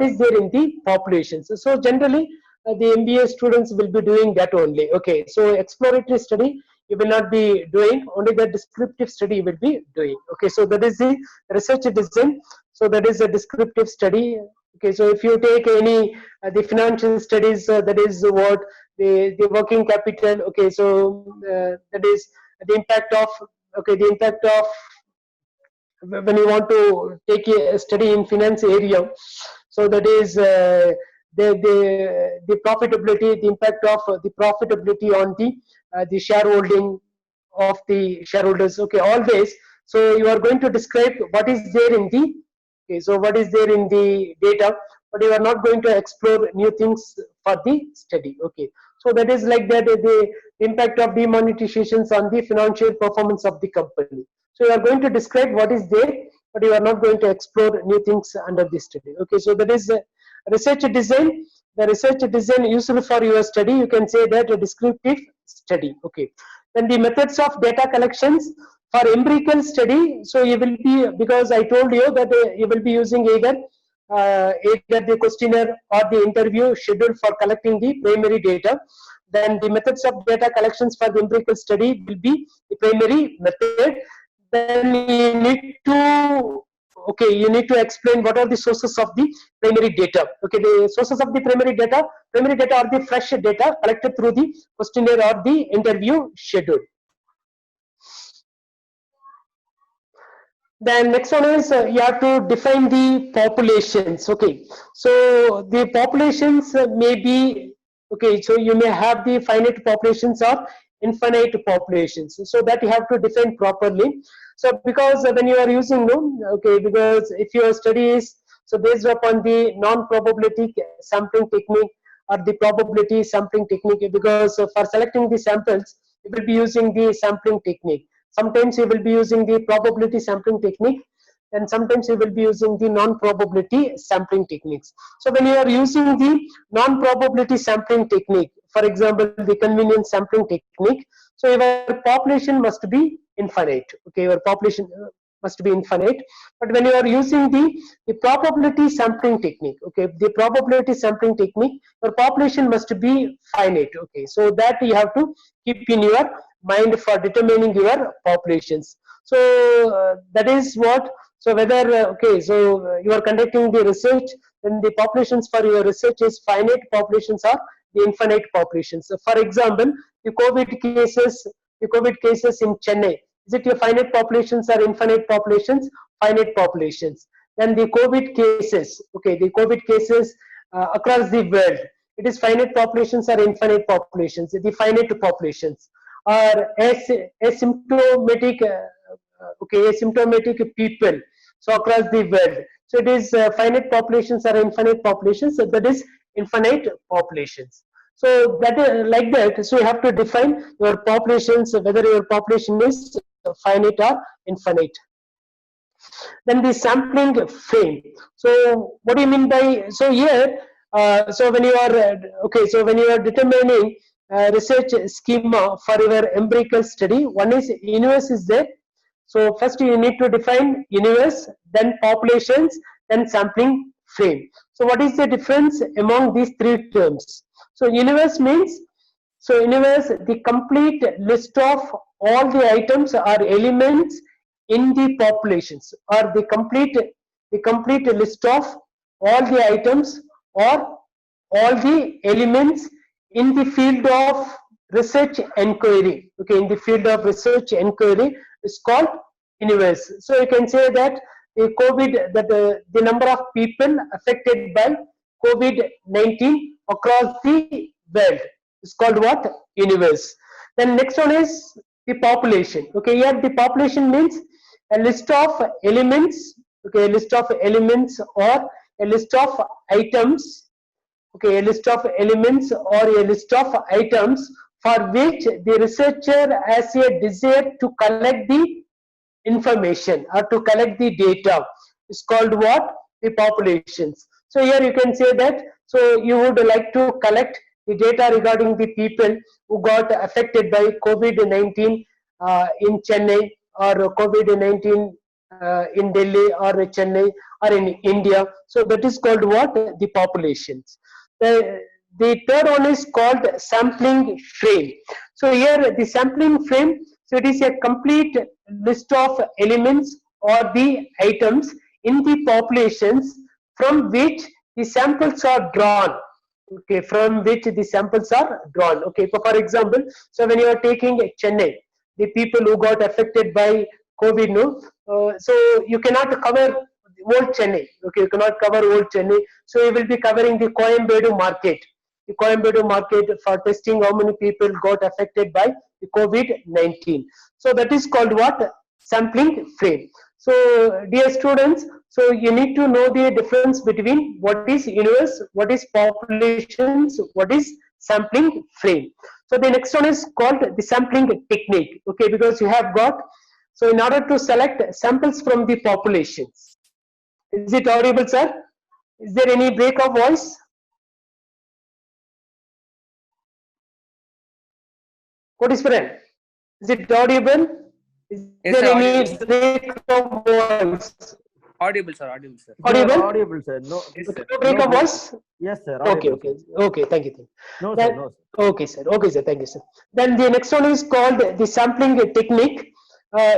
is there in the populations. So generally the MBA students will be doing that only. Okay, so exploratory study you will not be doing, only the descriptive study you will be doing. Okay, so that is the research design. So that is a descriptive study. Okay, so if you take any the financial studies, that is what the working capital. Okay, so that is the impact of, okay, the impact of when you want to take a study in finance area. So that is the profitability, the impact of the profitability on the shareholding of the shareholders. Okay, always. So you are going to describe what is there in the, okay, so what is there in the data, but you are not going to explore new things for the study. Okay, so that is like that, the impact of demonetizations on the financial performance of the company. So you are going to describe what is there, but you are not going to explore new things under the study. Okay, so that is research design. The research design useful for your study, you can say that a descriptive study. Okay, then the methods of data collections for empirical study. So you will be, because I told you that you will be using either the questionnaire or the interview schedule for collecting the primary data. Then the methods of data collections for the empirical study will be the primary method. Then you need to, okay, you need to explain what are the sources of the primary data. Okay, the sources of the primary data are the fresh data collected through the questionnaire or the interview schedule. Then next one is you have to define the populations. Okay, so the populations may be, okay, so you may have the finite populations or infinite populations, so that you have to define properly. So because when you are using, no, okay, because if your study is so based upon the non-probability sampling technique or the probability sampling technique, because for selecting the samples you will be using the sampling technique. Sometimes you will be using the probability sampling technique, and sometimes you will be using the non-probability sampling techniques. So when you are using the non-probability sampling technique, for example, the convenience sampling technique, so your population must be infinite. Okay, your population must be infinite. But when you are using the probability sampling technique, okay, the probability sampling technique, your population must be finite. Okay, so that you have to keep in your mind for determining your populations. So that is what, so whether okay, so you are conducting the research, then the populations for your research is finite populations or the infinite populations. So for example, the COVID cases in Chennai, is it your finite populations or infinite populations? Finite populations. Then the COVID cases, okay, the COVID cases across the world, it is finite populations or infinite populations? The finite populations. Or asymptomatic, okay, asymptomatic people, so across the world, so it is finite populations or infinite populations? So that is infinite populations. So that is like that. So you have to define your populations, whether your population is finite or infinite. Then the sampling frame. So what do you mean by, so here so when you are okay, so when you are determining research schema for your empirical study, one is universe is there. So first you need to define universe, then populations, then sampling frame. So what is the difference among these three terms? So universe means, so universe, the complete list of all the items or elements in the populations, or the complete list of all the items or all the elements in the field of research inquiry. Okay, in the field of research inquiry is called universe. So you can say that the COVID, that the number of people affected by COVID-19 across the world is called what? Universe. Then next one is the population. Okay, here the population means a list of elements. Okay, a list of elements or a list of items. Okay, a list of elements or a list of items for which the researcher has a desire to collect the information or to collect the data is called what? The populations. So here you can say that, so you would like to collect the data regarding the people who got affected by COVID-19 in Chennai, or COVID-19 in Delhi or Chennai or in India. So that is called what? The populations. The third one is called sampling frame. So here the sampling frame, so it is a complete list of elements or the items in the populations from which the samples are drawn. Okay, from which the samples are drawn. Okay, so for example, so when you are taking Chennai, the people who got affected by COVID, no, so you cannot cover whole Chennai. Okay, you cannot cover whole Chennai. So you will be covering the Coimbatore market. The Coimbatore market for testing how many people got affected by the COVID-19. So that is called what? Sampling frame. So dear students, so you need to know the difference between what is universe, what is populations, what is sampling frame. So the next one is called the sampling technique. Okay, because you have got, so in order to select samples from the populations. Is it audible, sir? Is there any break of voice? What is friend? Is it audible? Is
Yes,
there
sir,
any
audible.
break of voice?
Audible, sir. Audible, sir.
Audible?
Audible, sir. No,
Yes,
Okay,
sir.
no break
no
of
break.
voice?
Yes, sir.
Okay,
Audible,
okay,
sir.
okay, thank you.
No, sir.
Then,
No, sir.
okay, sir. Okay, sir. Thank you, sir. Then the next one is called the sampling technique.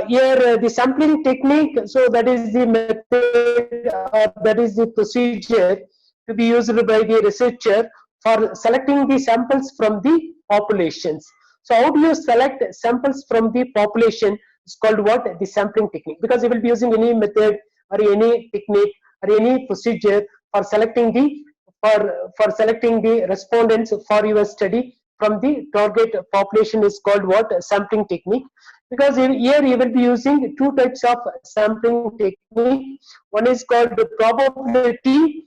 Here, the sampling technique, so that is the method, that is the procedure to be used by the researcher for selecting the samples from the populations. So, how do you select samples from the population? It's called what? The sampling technique. Because you will be using any method or any technique or any procedure for selecting the for selecting the respondents for your study from the target population is called what? Sampling technique. Because here you will be using two types of sampling technique. One is called probability,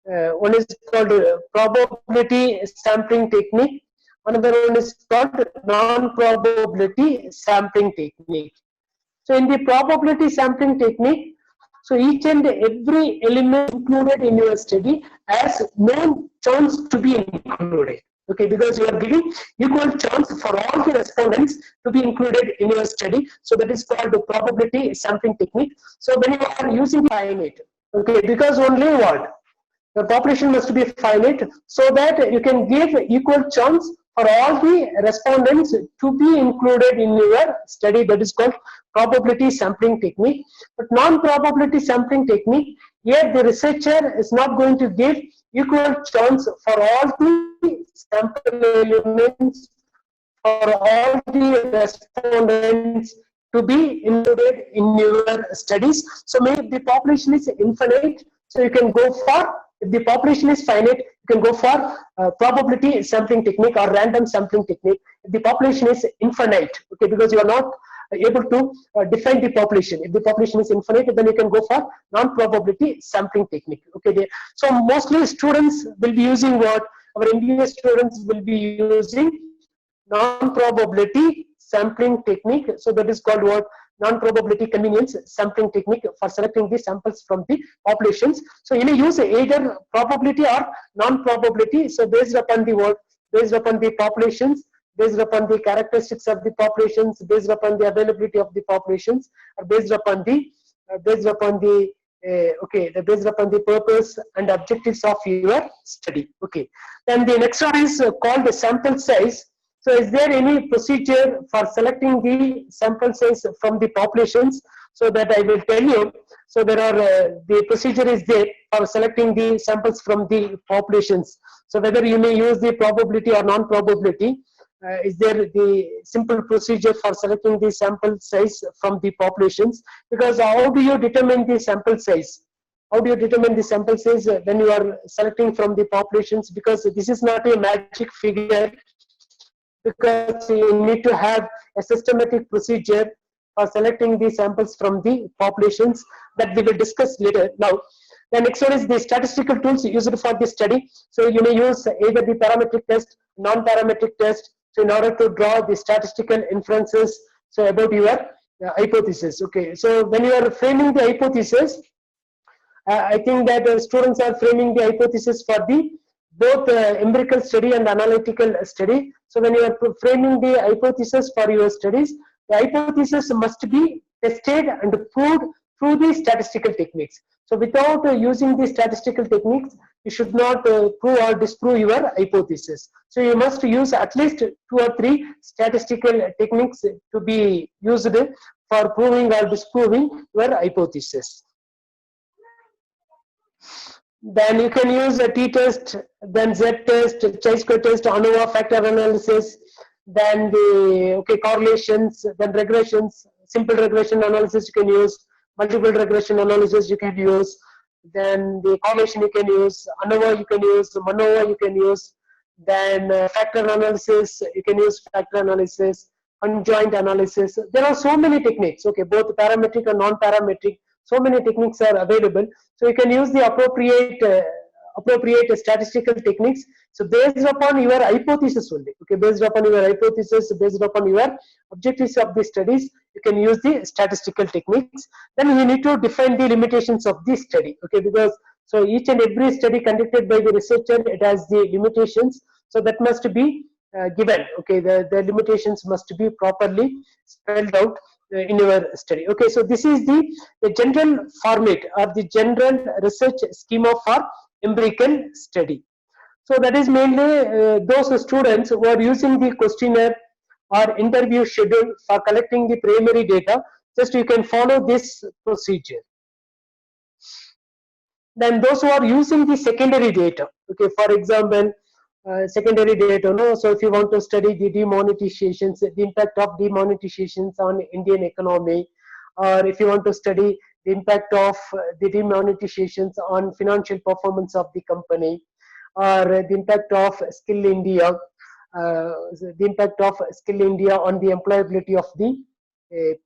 one is called probability sampling technique. Another one is called non-probability sampling technique. So in the probability sampling technique, so each and every element included in your study has no chance to be included. Okay, because you are giving equal chance for all the respondents to be included in your study. So that is called the probability sampling technique. So when you are using finite, okay, because only what? The population must be finite so that you can give equal chance for all the respondents to be included in your study. That is called probability sampling technique. But non-probability sampling technique, here the researcher is not going to give equal chance for all the sample elements, for all the respondents to be included in your studies. So maybe the population is infinite, so you can go for, if the population is finite, you can go for probability sampling technique or random sampling technique. If the population is infinite, okay, because you are not able to define the population. If the population is infinite, then you can go for non-probability sampling technique. Okay, so mostly students will be using what? Our MBA students will be using non-probability sampling technique. So that is called what? Non-probability convenience sampling technique for selecting the samples from the populations. So you may use either probability or non-probability. So based upon the what? Based upon the populations, based upon the characteristics of the populations, based upon the availability of the populations, or based upon the based upon the based upon the purpose and objectives of your study. Okay. Then the next one is called the sample size. So is there any procedure for selecting the sample size from the populations? So that I will tell you. So there are the procedure is there for selecting the samples from the populations. So whether you may use the probability or non-probability, is there the simple procedure for selecting the sample size from the populations? Because how do you determine the sample size? How do you determine the sample size when you are selecting from the populations? Because this is not a magic figure, because you need to have a systematic procedure for selecting the samples from the populations that we will discuss later. Now, the next one is the statistical tools used for this study. So you may use either the parametric test, non-parametric test, so in order to draw the statistical inferences so about your hypothesis. Okay, so when you are framing the hypothesis, I think that students are framing the hypothesis for the both empirical study and analytical study. So when you are framing the hypothesis for your studies, the hypothesis must be tested and proved through the statistical techniques. So without using the statistical techniques, you should not prove or disprove your hypothesis. So you must use at least 2 or 3 statistical techniques to be used for proving or disproving your hypothesis. Then you can use a t-test, then z-test, chi-square test, ANOVA factor analysis, then the correlations, then regressions, simple regression analysis you can use, multiple regression analysis you can use, then the correlation you can use, ANOVA you can use, MANOVA you can use, then factor analysis you can use, factor analysis, conjoint analysis. There are so many techniques, both parametric and non-parametric. So many techniques are available. So you can use the appropriate statistical techniques. So based upon your hypothesis only, based upon your hypothesis, based upon your objectives of the studies, you can use the statistical techniques. Then you need to define the limitations of the study, because so each and every study conducted by the researcher, it has the limitations. So that must be given. The limitations must be properly spelled out in your study. So this is the general format or the general research schema for empirical study. So that is mainly those students who are using the questionnaire or interview schedule for collecting the primary data. Just you can follow this procedure. Then those who are using the secondary data, for example, secondary data, so if you want to study the demonetizations, the impact of demonetizations on Indian economy, or if you want to study the impact of the demonetizations on financial performance of the company, or the impact of Skill India, the impact of Skill India on the employability of the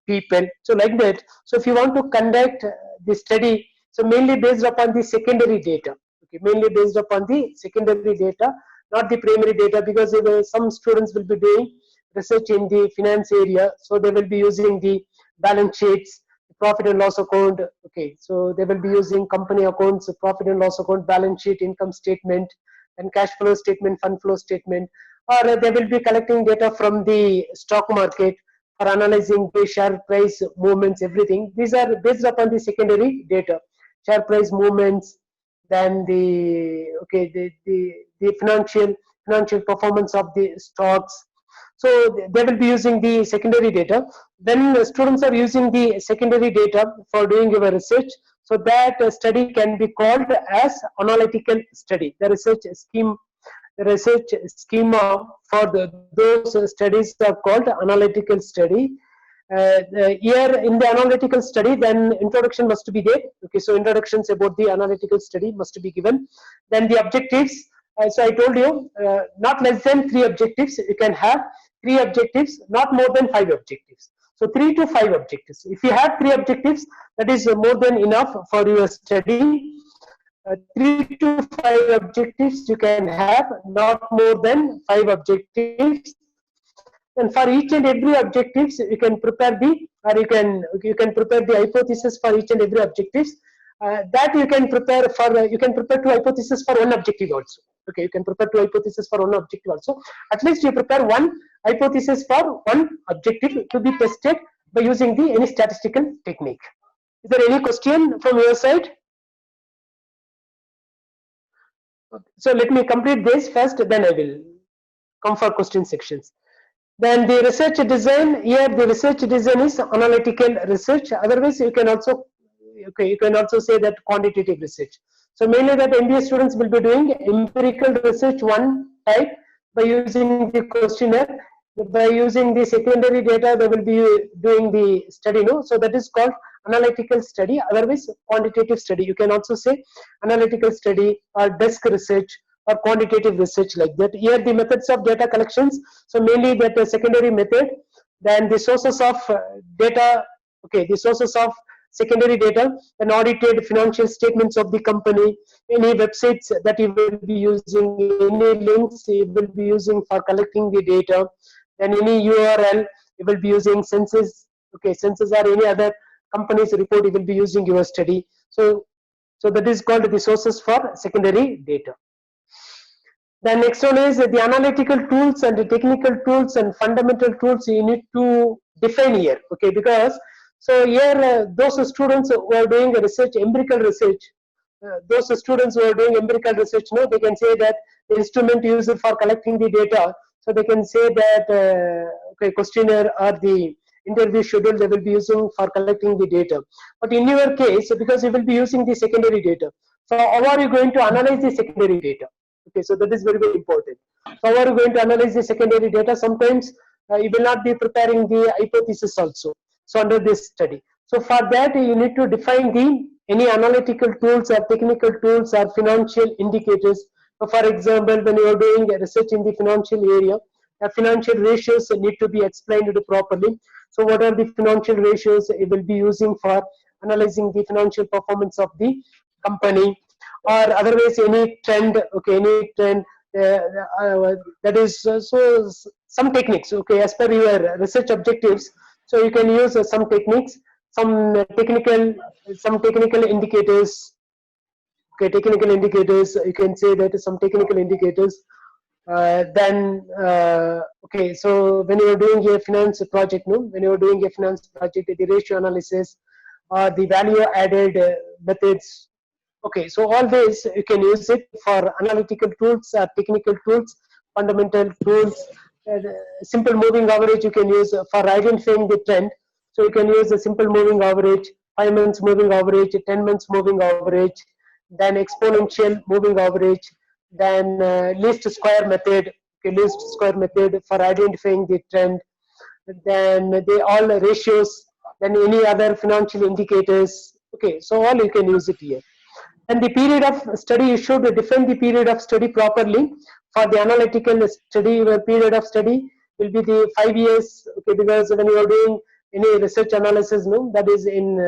people. So like that. So if you want to conduct the study, so mainly based upon the secondary data, mainly based upon the secondary data, not the primary data, because some students will be doing research in the finance area, so they will be using the balance sheets, profit and loss account. So they will be using company accounts, profit and loss account, balance sheet, income statement, and cash flow statement, fund flow statement, or they will be collecting data from the stock market for analyzing the share price movements, everything. These are based upon the secondary data, share price movements, then the financial performance of the stocks. So they will be using the secondary data. Then students are using the secondary data for doing your research. So that study can be called as analytical study. The research schema for those studies are called analytical study. Here in the analytical study, then introduction must be there. So introductions about the analytical study must be given. Then the objectives. So I told you, not less than 3 objectives. You can have 3 objectives, not more than 5 objectives. So 3 to 5 objectives. If you have 3 objectives, that is more than enough for your study. 3 to 5 objectives you can have, not more than 5 objectives. And for each and every objectives, you can prepare you can prepare the hypothesis for each and every objectives. That you can prepare 2 hypotheses for one objective also. You can prepare 2 hypotheses for one objective also. At least you prepare 1 hypothesis for one objective to be tested by using any statistical technique. Is there any question from your side? So let me complete this first, then I will come for question sections. Then the research design, here the research design is analytical research. Otherwise you can also say that quantitative research. So mainly that MBA students will be doing empirical research one type by using the questionnaire. By using the secondary data, they will be doing the study. So that is called analytical study. Otherwise quantitative study. You can also say analytical study or desk research or quantitative research, like that. Here the methods of data collections. So mainly that secondary method. Then the sources of data. The sources of secondary data, and audited financial statements of the company, any websites that you will be using, any links you will be using for collecting the data, then any URL you will be using, census, census or any other company's report you will be using your study. So that is called the sources for secondary data. The next one is the analytical tools and the technical tools and fundamental tools you need to define here, because so here those students who are doing research, empirical research, those students who are doing empirical research, they can say that the instrument used for collecting the data, so they can say that questionnaire or the interview schedule they will be using for collecting the data. But in your case, because you will be using the secondary data, So how are you going to analyze the secondary data? Okay, so that is very, very important. So how are you going to analyze the secondary data? Sometimes you will not be preparing the hypothesis also. So under this study. So for that you need to define the any analytical tools or technical tools or financial indicators. So for example, when you are doing research in the financial area, financial ratios need to be explained properly. So what are the financial ratios you will be using for analyzing the financial performance of the company, or otherwise any trend, okay, any trend that is so some techniques, okay, as per your research objectives. So you can use some techniques, some technical indicators. Okay, technical indicators, you can say that some technical indicators. Okay, so when you are doing a finance project, no, when you are doing a finance project, the ratio analysis or the value added methods. Okay, so all this you can use it for analytical tools, technical tools, fundamental tools. Simple moving average you can use for identifying the trend. So you can use a simple moving average, 5 months moving average, 10 months moving average, then exponential moving average, then least square method, okay, least square method for identifying the trend, then they all ratios, then any other financial indicators. Okay, so all you can use it here. And the period of study, you should define the period of study properly. For the analytical study, your period of study will be the 5 years, okay, because when you are doing any research analysis, no, that is in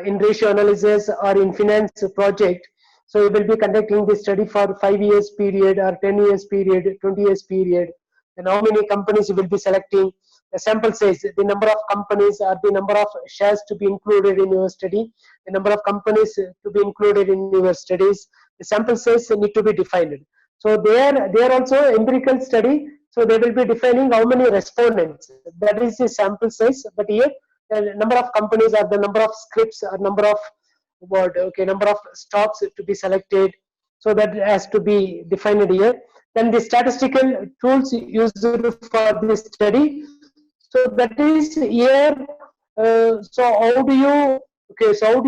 in ratio analysis or in finance project. So you will be conducting this study for 5 years period or 10 years period, 20 years period. And how many companies you will be selecting, the sample size, the number of companies or the number of shares to be included in your study, the number of companies to be included in your studies, the sample size need to be defined. So they are also empirical study, so they will be defining how many respondents, that is the sample size. But here the number of companies or the number of scripts or number of number of stocks to be selected, so that has to be defined here. Then the statistical tools used for this study, so that is here. So how do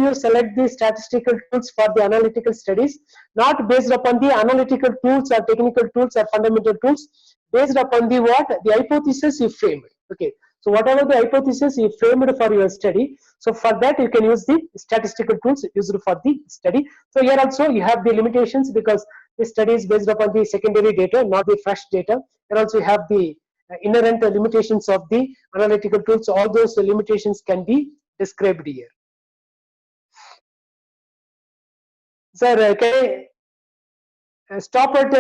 you select the statistical tools for the analytical studies? Not based upon the analytical tools or technical tools or fundamental tools, based upon the the hypothesis you framed. Okay, so whatever the hypothesis you framed for your study, so for that you can use the statistical tools used for the study. So here also you have the limitations, because this study is based upon the secondary data, not the fresh data. Here also you have the inherent limitations of the analytical tools. All those limitations can be described here. Sir, can I stop at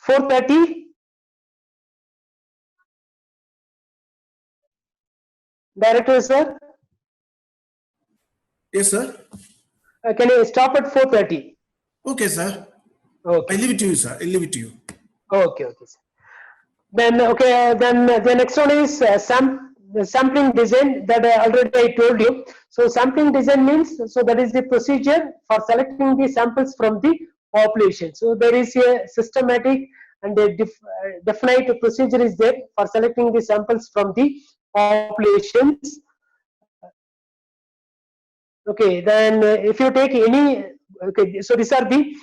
4:30? Director, sir?
Yes, sir.
Can I stop at 4:30?
Okay, sir.
Okay.
I leave it to you, sir. I leave it to you.
Okay, sir. Then then the next one is the sampling design that already I told you. So sampling design means, so that is the procedure for selecting the samples from the population. So there is a systematic and a definite procedure is there for selecting the samples from the populations. Okay, then if you take any, okay, so these are the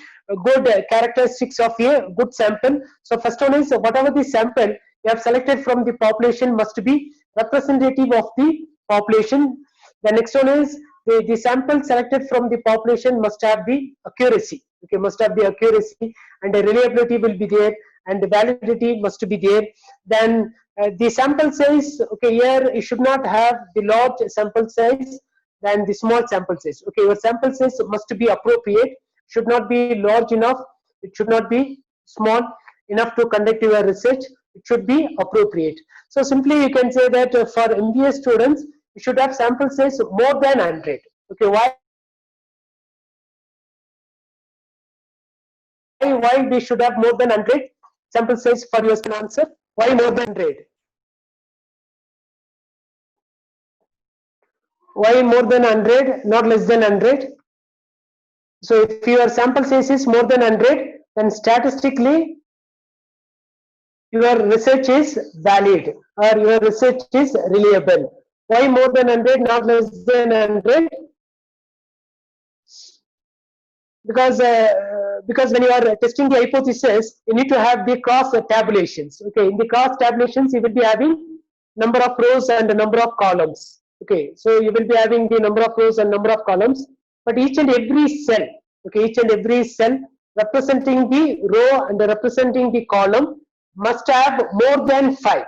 good characteristics of a good sample. So first one is, whatever the sample you have selected from the population must be representative of the population. The next one is, the sample selected from the population must have the accuracy. Okay, must have the accuracy, and the reliability will be there, and the validity must be there. Then the sample size, okay, here you should not have the large sample size than the small sample size. Okay, your sample size must be appropriate, should not be large enough, it should not be small enough to conduct your research, it should be appropriate. So simply you can say that for MBA students, you should have sample size more than 100. Okay, why we should have more than 100 sample size for your answer? Why more than 100? Why more than 100, not less than 100? So if your sample size is more than 100, then statistically your research is valid or your research is reliable. Why more than 100, not less than 100? because when you are testing the hypothesis, you need to have the cross tabulations. Okay, in the cross tabulations, you will be having number of rows and the number of columns. Okay, so you will be having the number of rows and number of columns, but each and every cell, okay, each and every cell representing the row and representing the column must have more than 5.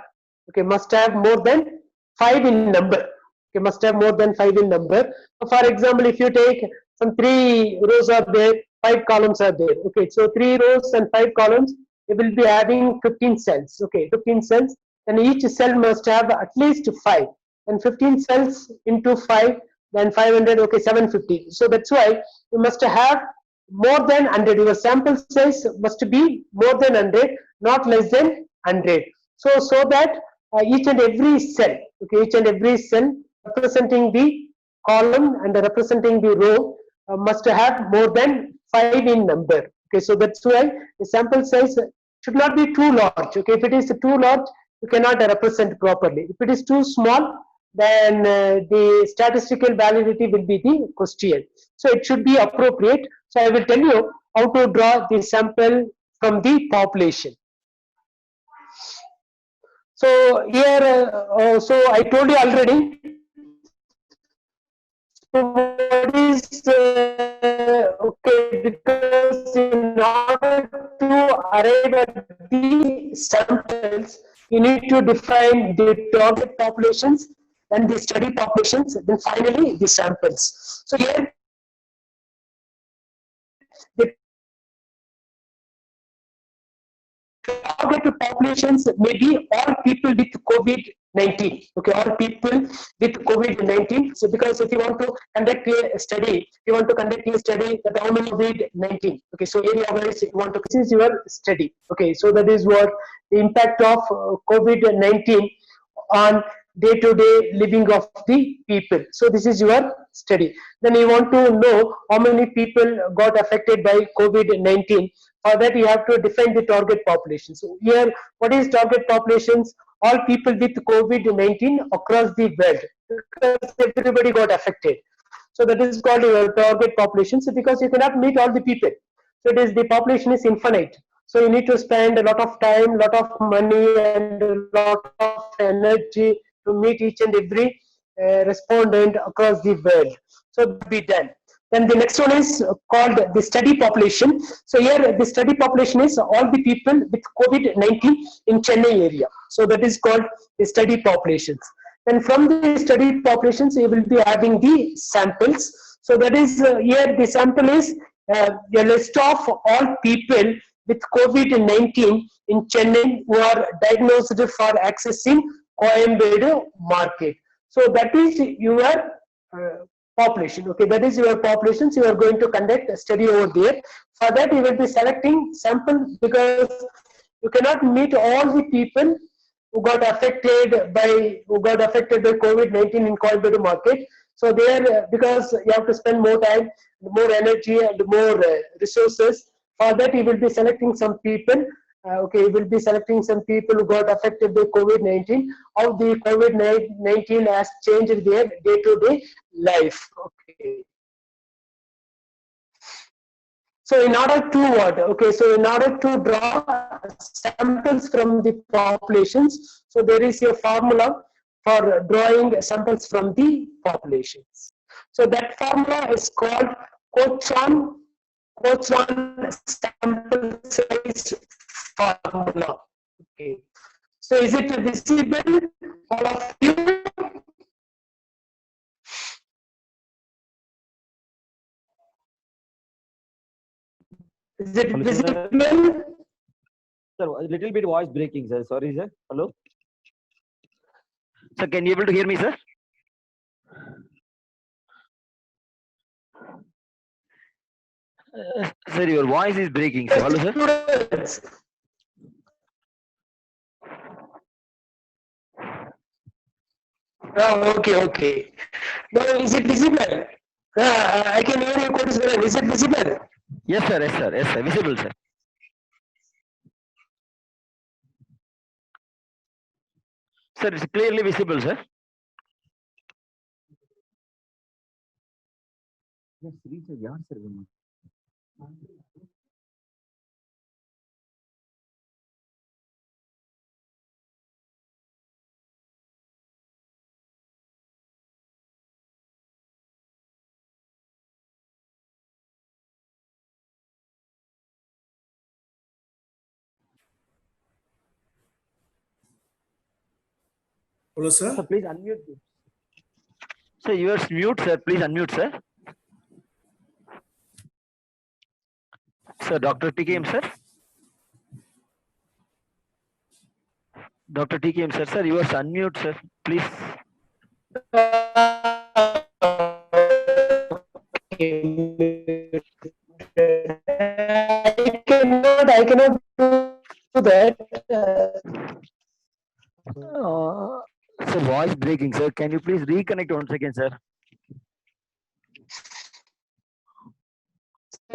Okay, must have more than 5 in number. Okay, must have more than 5 in number. For example, if you take some 3 rows are there, 5 columns are there. Okay, so 3 rows and 5 columns, you will be having 15 cells. Okay, 15 cells, and each cell must have at least 5. And 15 cells into 5, then 500. Okay, 750. So that's why you must have more than 100. Your sample size must be more than 100, not less than 100. So that each and every cell, okay, each and every cell representing the column and representing the row must have more than 5 in number. Okay, so that's why the sample size should not be too large. Okay, if it is too large, you cannot represent properly. If it is too small, then the statistical validity will be the question. So it should be appropriate. So I will tell you how to draw the sample from the population. So here, so I told you already. So what is okay? Because in order to arrive at the samples, you need to define the target populations, then the study populations, then finally the samples. So here, the target populations may be all people with COVID-19. Okay, all people with COVID-19. So because if you want to conduct a study, that how many COVID-19. Okay, so area wise you want to, this is your study. Okay, so that is what the impact of COVID-19 on day-to-day living of the people. So this is your study. Then you want to know how many people got affected by COVID-19. For that you have to define the target population. So here, what is target populations? All people with COVID-19 across the world, because everybody got affected. So that is called your target population. So because you cannot meet all the people, so it is, the population is infinite. So you need to spend a lot of time, lot of money, and a lot of energy to meet each and every respondent across the world. So be done. Then the next one is called the study population. So here the study population is all the people with COVID-19 in Chennai area. So that is called the study populations. And from the study populations, you will be having the samples. So that is here the sample is a list of all people with COVID-19 in Chennai who are diagnosed for accessing Coimbatore market. So that is your population. Okay, that is your population. So you are going to conduct a study over there. For that, you will be selecting sample, because you cannot meet all the people who got affected by COVID-19 in Coimbatore market. So there, because you have to spend more time, more energy, and more resources. For that, you will be selecting some people. Okay, you will be selecting some people who got affected by COVID-19. How the COVID-19 has changed their day-to-day life. Okay. So in order to what? Okay, so in order to draw samples from the populations, so there is a formula for drawing samples from the populations. So that formula is called Cochran sample size formula. Okay. So is it visible, all of you? Is it
Hello,
visible?
Sir, a little bit voice breaking, sir. Sorry, sir. Hello. Sir, can you able to hear me, sir? Sir, your voice is breaking, sir. Hello, sir.
Oh, okay. Now, is it visible? I can hear your code. Is it visible?
Yes, sir. Visible, sir. Sir, it's clearly visible, sir. Yes, sir.
Hello, sir.
So please unmute.
Sir, yours mute, sir. Please unmute, sir. Sir, Dr. TKM, sir. Dr. TKM, sir, yours unmute, sir. Please.
I cannot do that.
Sir, voice breaking, sir. Can you please reconnect once again, sir?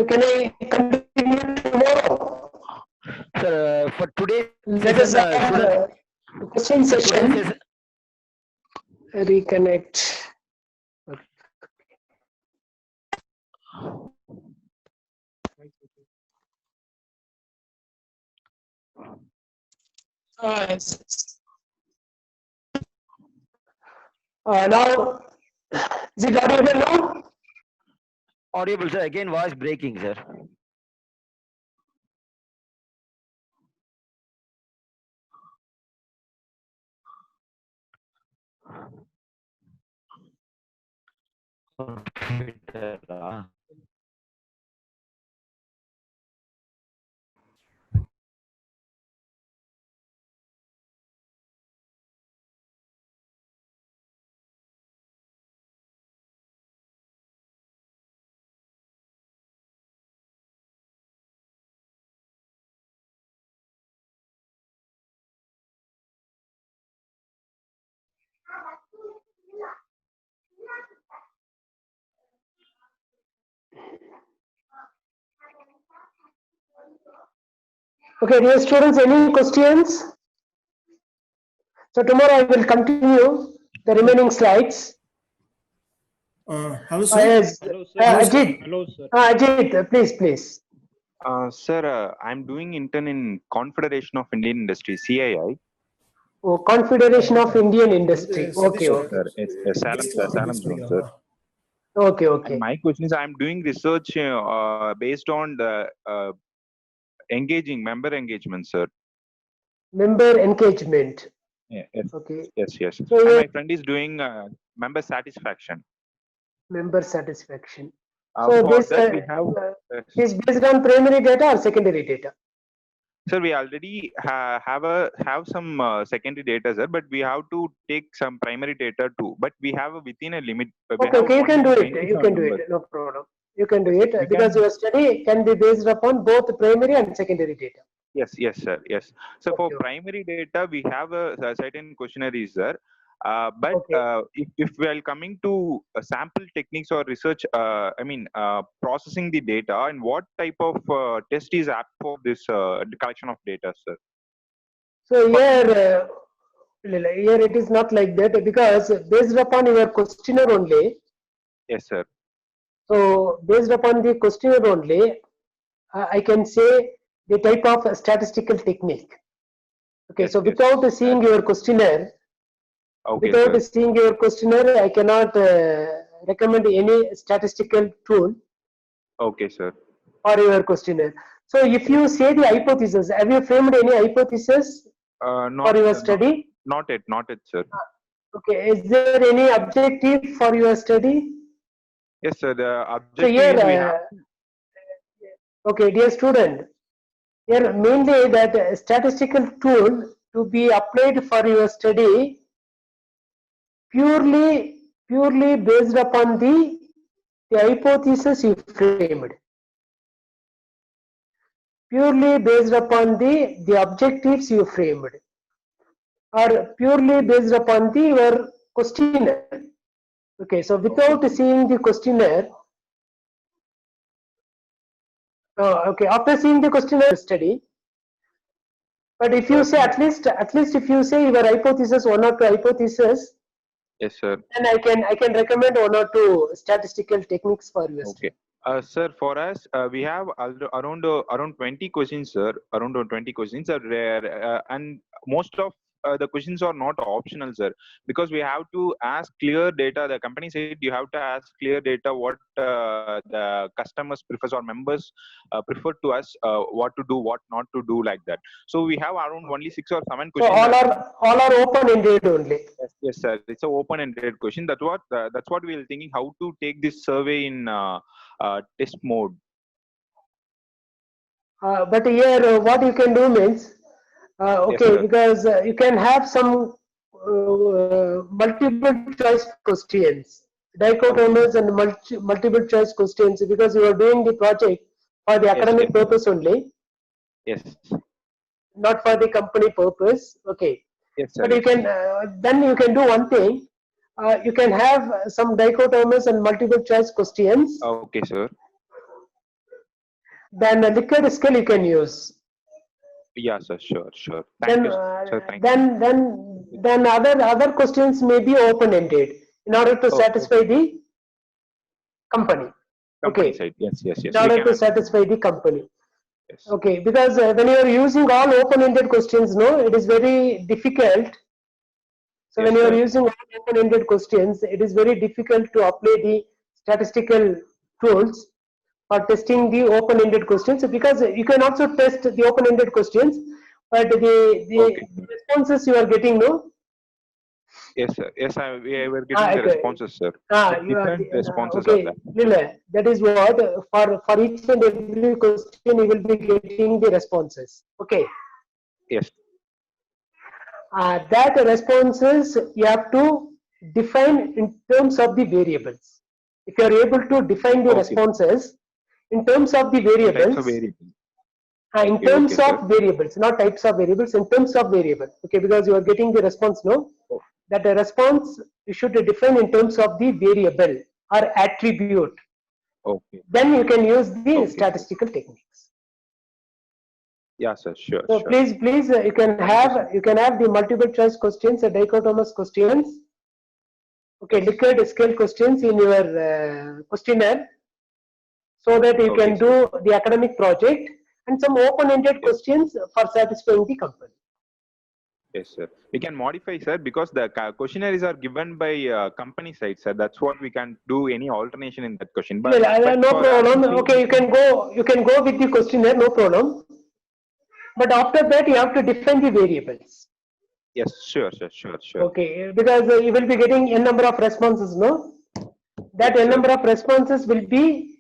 Can I continue tomorrow?
Sir, for today,
Let us have a question session. Reconnect. Yes. Now, is it audible now?
Audible, sir. Again, voice breaking, sir.
Okay, dear students, any questions? So tomorrow I will continue the remaining slides.
Hello, sir.
Yes,
Hello, sir.
Ajit.
Hello, sir.
Ajit, please.
Sir, I'm doing intern in Confederation of Indian Industry, CII.
Oh, Confederation of Indian Industry. Okay.
Sir, it's Salem zone, sir.
Okay.
And my question is, I'm doing research based on the member engagement, sir.
Member engagement.
Yes.
Okay.
Yes.
So
And
your
my friend is doing member satisfaction.
member satisfaction.
For
So this
that we have,
is based on primary data or secondary data?
sir, we already have some secondary data, sir, but we have to take some primary data too. But we have within a limit.
Okay, you can do it. You can do it. No problem. You can do it because your study can be based upon both primary and secondary data.
Yes, sir. Yes. So for
Okay.
primary data, we have a certain questionnaires, sir. But
Okay.
if we are coming to sample techniques or research, processing the data, and what type of test is apt for this collection of data, sir?
So here it is not like that because based upon your questionnaire only.
Yes, sir.
So based upon the questionnaire only, I can say the type of statistical technique. Okay,
Yes,
so
yes.
without seeing your questionnaire, I cannot recommend any statistical tool.
Okay, sir.
For your questionnaire. So if you say the hypothesis, have you framed any hypothesis for your study?
Not yet, sir.
Okay, is there any objective for your study?
Yes, sir. The
So
objective
here,
is we have.
okay, dear student, here mainly that statistical tool to be applied for your study purely based upon the hypothesis you framed. Purely based upon the objectives you framed, or purely based upon your questionnaire. Okay, so without seeing the questionnaire, okay, after seeing the questionnaire study, but if you say at least if you say your hypothesis, one or two hypotheses,
Yes, sir.
then I can recommend one or two statistical techniques for your study.
Sir, for us, we have around 20 questions, sir. Around 20 questions are rare, and most of the questions are not optional, sir, because we have to ask clear data. The company said you have to ask clear data what the customers prefers or members prefer to us, what to do, what not to do, like that. So we have around only 6 or 7
So
questions.
all are open-ended only.
Yes, yes, sir. It's an open-ended question. That's what we're thinking. How to take this survey in test mode.
But here, what you can do means, okay,
sir.
because you can have some multiple choice questions, dichotomous and multiple choice questions, because you are doing the project for the academic
yes.
purpose only,
Yes.
not for the company purpose. Okay,
Yes, sir.
but you can then you can do one thing. You can have some dichotomous and multiple choice questions.
Okay, sir.
Then a Likert scale you can use.
Yeah, sir. Sure. Thank
Then
you, sir. Thank you.
then other questions may be open ended in order to satisfy the company.
Company
Okay,
side. Yes.
in order to satisfy the company.
Yes.
Okay, because when you are using all open ended questions, no, it is very difficult. So when you are using all open ended questions, it is very difficult to apply the statistical tools for testing the open ended questions, because you can also test the open ended questions, but the responses you are getting, no.
Yes, sir. Yes, we were getting the responses, sir. Different responses are
Okay,
there.
Lila, that is what for each and every question you will be getting the responses. Okay.
Yes.
That responses you have to define in terms of the variables. If you are able to define the responses in terms of the variables, in terms of variables, not types of variables, in terms of variable. Okay, because you are getting the response, no? That the response you should define in terms of the variable or attribute.
Okay.
Then you can use the statistical techniques.
Yeah, sir. Sure.
So please, you can have the multiple choice questions, dichotomous questions. Okay, Likert scale questions in your questionnaire, so that you can do the academic project, and some open-ended questions for satisfying the company.
Yes, sir. We can modify, sir, because the questionnaires are given by company side, sir. That's what we can do any alternation in that question. But
no problem. Okay, you can go with the questionnaire, no problem. But after that, you have to define the variables.
Yes, sure.
Okay, because you will be getting n number of responses, no? That n number of responses will be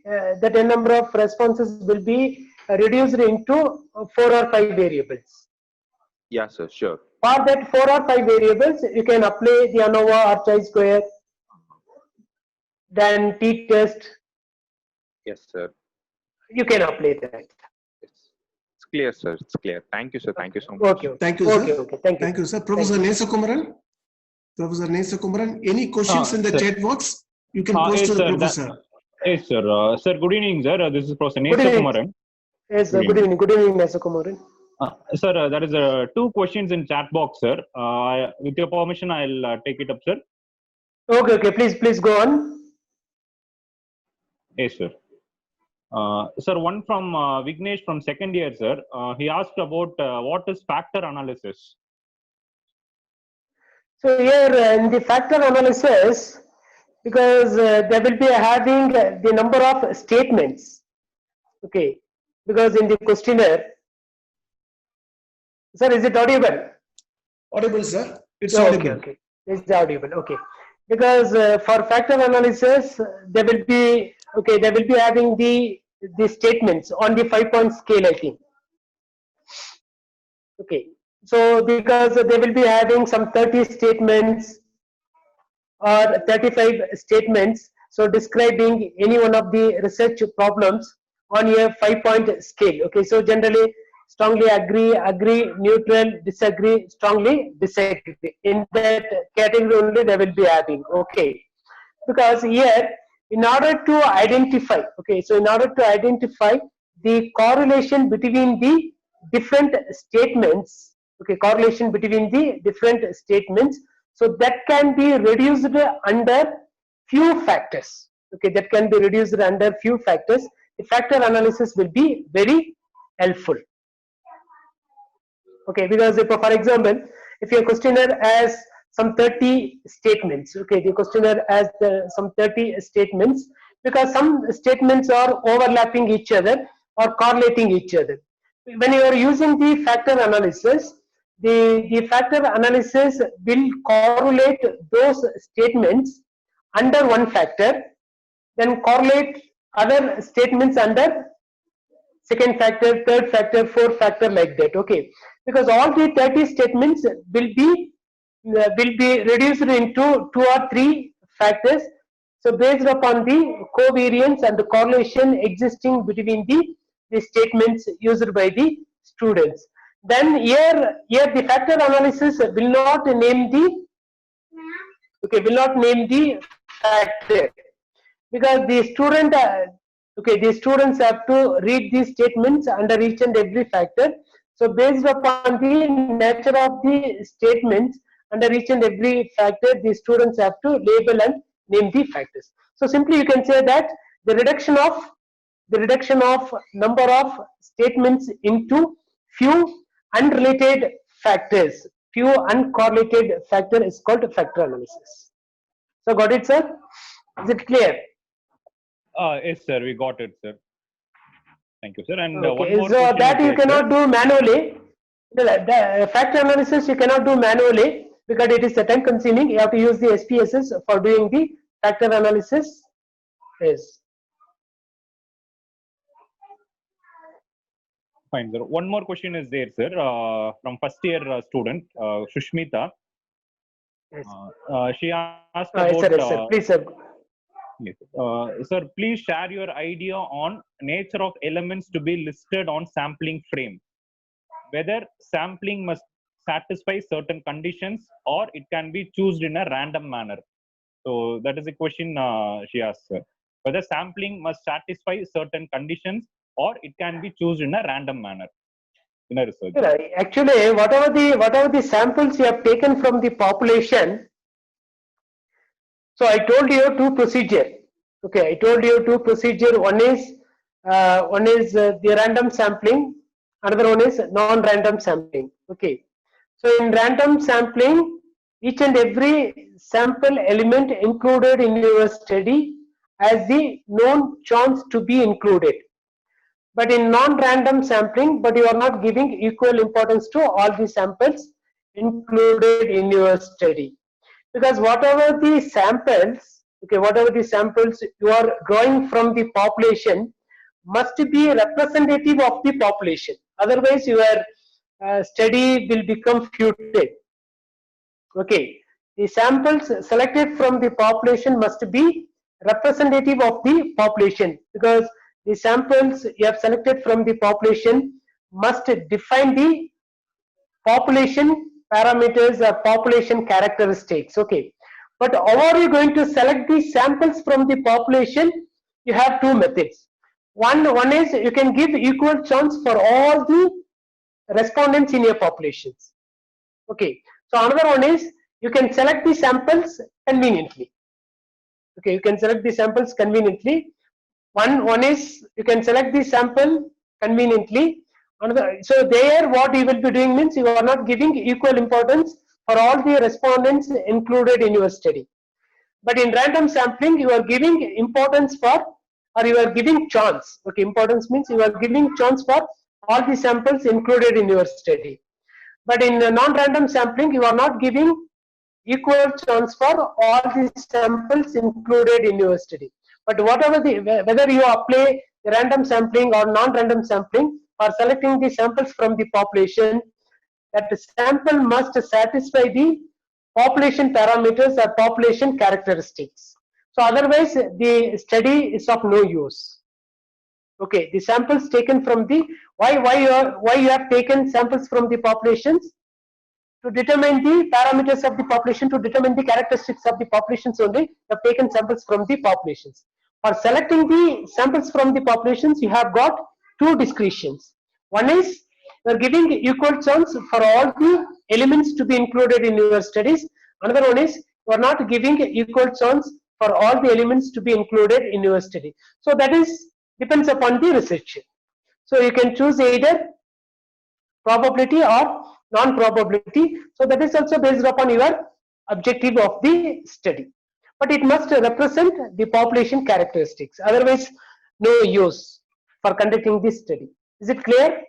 reduced into 4 or 5 variables.
Yeah, sir. Sure.
For that 4 or 5 variables, you can apply the ANOVA or chi-square, then t-test.
Yes, sir.
You can apply that.
It's clear, sir. It's clear. Thank you, sir. Thank you so much.
Okay.
Thank you, sir.
Okay. Thank you.
Thank you, sir. Professor Nesakumaran. Professor Nesakumaran, any questions in the chat box? You can post to the professor.
Yes, sir. Sir, good evening, sir. This is Professor Nesakumaran.
Yes, sir. Good evening. Good evening, Nesakumaran.
Sir, there is 2 questions in chat box, sir. With your permission, I'll take it up, sir.
Okay. Please go on.
Yes, sir. Sir, one from Vignesh from second year, sir. He asked about what is factor analysis.
So here in the factor analysis, because they will be having the number of statements. Okay, because in the questionnaire. Sir, is it audible?
Audible, sir. It's audible.
Okay. It's audible. Okay. Because for factor analysis, they will be having the statements on the 5-point scale, I think. Okay. So because they will be having some 30 statements or 35 statements, so describing any one of the research problems on a 5-point scale. Okay. So generally, strongly agree, neutral, disagree, strongly disagree. In that category only they will be having. Okay. Because here, in order to identify, the correlation between the different statements, so that can be reduced under few factors. okay, that can be reduced under few factors, the factor analysis will be very helpful. Okay, because if, for example, if your questionnaire has some 30 statements, okay, the questionnaire has some 30 statements, because some statements are overlapping each other or correlating each other. When you are using the factor analysis, the factor analysis will correlate those statements under one factor, then correlate other statements under second factor, third factor, fourth factor, like that. Okay, because all the 30 statements will be reduced into 2 or 3 factors. So based upon the covariance and the correlation existing between the statements used by the students, then here the factor analysis will not name the factor, because the student the students have to read these statements under each and every factor. So based upon the nature of the statements under each and every factor, the students have to label and name the factors. So simply you can say that the reduction of number of statements into few unrelated factors, few uncorrelated factor, is called factor analysis. So got it, sir? Is it clear?
Yes, sir. We got it, sir. Thank you, sir. And
Okay,
one more
so
question
that
is
you
there,
cannot
sir.
do manually. The factor analysis you cannot do manually because it is time consuming. You have to use the SPSS for doing the factor analysis. Yes.
Fine, sir. One more question is there, sir, from first year student, Shushmita.
Yes.
She asked
Yes,
about,
sir, yes, sir. Please, sir.
yes. Sir, please share your idea on nature of elements to be listed on sampling frame. Whether sampling must satisfy certain conditions or it can be chosen in a random manner. So that is a question she asked, sir. Whether sampling must satisfy certain conditions or it can be chosen in a random manner in a research.
Actually, whatever the samples you have taken from the population, so I told you two procedure. Okay, I told you two procedure. One is the random sampling. Another one is non-random sampling. Okay, so in random sampling, each and every sample element included in your study has the known chance to be included. But in non-random sampling, but you are not giving equal importance to all the samples included in your study, because whatever the samples, okay, whatever the samples you are drawing from the population must be representative of the population. Otherwise, your study will become futile. Okay, the samples selected from the population must be representative of the population, because the samples you have selected from the population must define the population parameters or population characteristics. Okay, but how are you going to select the samples from the population? You have two methods. One is you can give equal chance for all the respondents in your populations. Okay, so another one is you can select the samples conveniently. Okay, you can select the samples conveniently. One is you can select the sample conveniently. Another, so there what you will be doing means you are not giving equal importance for all the respondents included in your study. But in random sampling, you are giving importance for, or you are giving chance. Okay, importance means you are giving chance for all the samples included in your study. But in non-random sampling, you are not giving equal chance for all the samples included in your study. But whatever whether you apply random sampling or non-random sampling or selecting the samples from the population, that sample must satisfy the population parameters or population characteristics. So otherwise the study is of no use. Okay, the samples taken from the why you have taken samples from the populations? To determine the parameters of the population, to determine the characteristics of the populations only, you have taken samples from the populations. For selecting the samples from the populations, you have got two discretions. One is you are giving equal chance for all the elements to be included in your studies. Another one is you are not giving equal chance for all the elements to be included in your study. So that is depends upon the researcher. So you can choose either probability or non-probability. So that is also based upon your objective of the study. But it must represent the population characteristics. Otherwise, no use for conducting this study. Is it clear?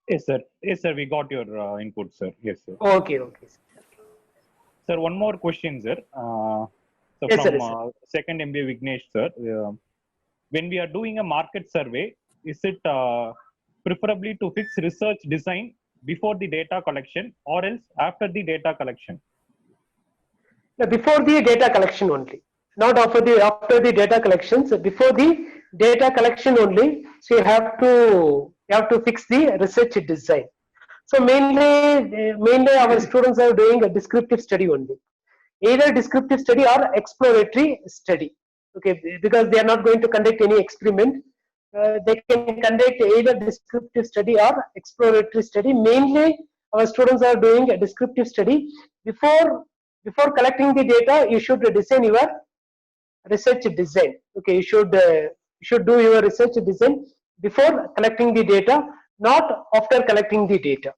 Yes, sir. Yes, sir. We got your input, sir. Yes, sir.
Okay, okay.
Sir, one more question, sir. So
Yes, sir,
from
yes, sir.
second MBA Vignesh, sir, when we are doing a market survey, is it preferably to fix research design before the data collection or else after the data collection?
No, before the data collection only, not after the data collection. So before the data collection only, so you have to fix the research design. So mainly our students are doing a descriptive study only, either descriptive study or exploratory study. Okay, because they are not going to conduct any experiment. They can conduct either descriptive study or exploratory study. Mainly our students are doing a descriptive study. Before collecting the data, you should design your research design. Okay, you should do your research design before collecting the data, not after collecting the data.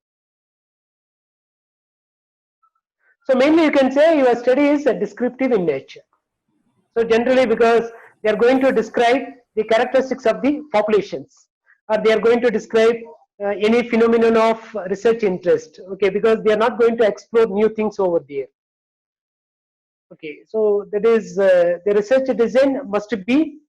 So mainly you can say your study is descriptive in nature. So generally because they are going to describe the characteristics of the populations, or they are going to describe any phenomenon of research interest. Okay, because they are not going to explore new things over there. Okay, so that is the research design must be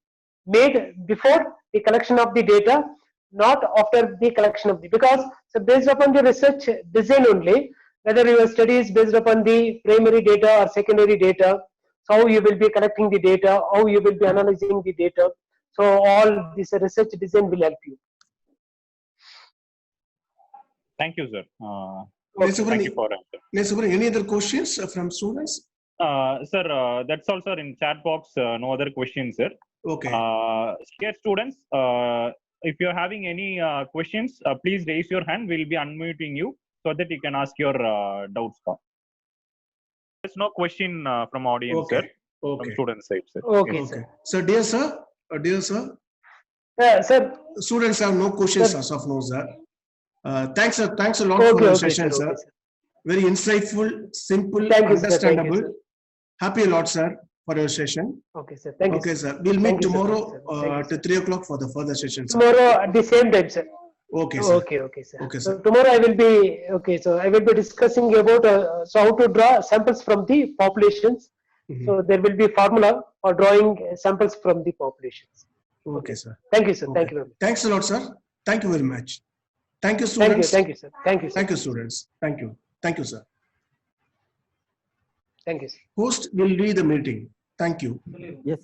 made before the collection of the data, not after the collection of the, because so based upon the research design only, whether your study is based upon the primary data or secondary data, so how you will be collecting the data, how you will be analyzing the data. So all this research design will help you.
Thank you, sir.
Nesubran,
Thank you for answer.
Nesubran, any other questions from students?
Sir, that's all, sir. In chat box, no other questions, sir.
Okay.
Dear students, if you're having any questions, please raise your hand. We'll be unmuting you so that you can ask your doubts. There's no question from audience,
Okay.
sir. From
Okay.
student side, sir.
Okay,
Yes.
Okay.
sir.
So dear sir,
Sir.
students have no questions
Sir.
as of now, sir. Thanks a lot
Okay,
for your
okay,
session,
sir.
sir.
Okay, sir.
Very insightful, simple,
Thank you, sir. Thank you,
understandable.
sir.
Happy a lot, sir, for your session.
Okay, sir. Thank you.
Okay,
Sir.
sir. We'll meet
Thank you, sir.
tomorrow
Thank you,
to
sir.
3 o'clock for the further session, sir.
Tomorrow at the same time, sir.
Okay, sir.
Okay, okay, sir.
Okay,
So
sir.
tomorrow I will be okay. So I will be discussing about so how to draw samples from the populations.
Mhm.
So there will be formula for drawing samples from the populations.
Okay, sir.
Thank you, sir.
Okay.
Thank you very much.
Thanks a lot, sir. Thank you very much. Thank you,
Thank you.
students.
Thank you, sir. Thank you, sir.
Thank you, students. Thank you. Thank you, sir.
Thank you, sir.
Host will lead the meeting. Thank you.
Yes, sir.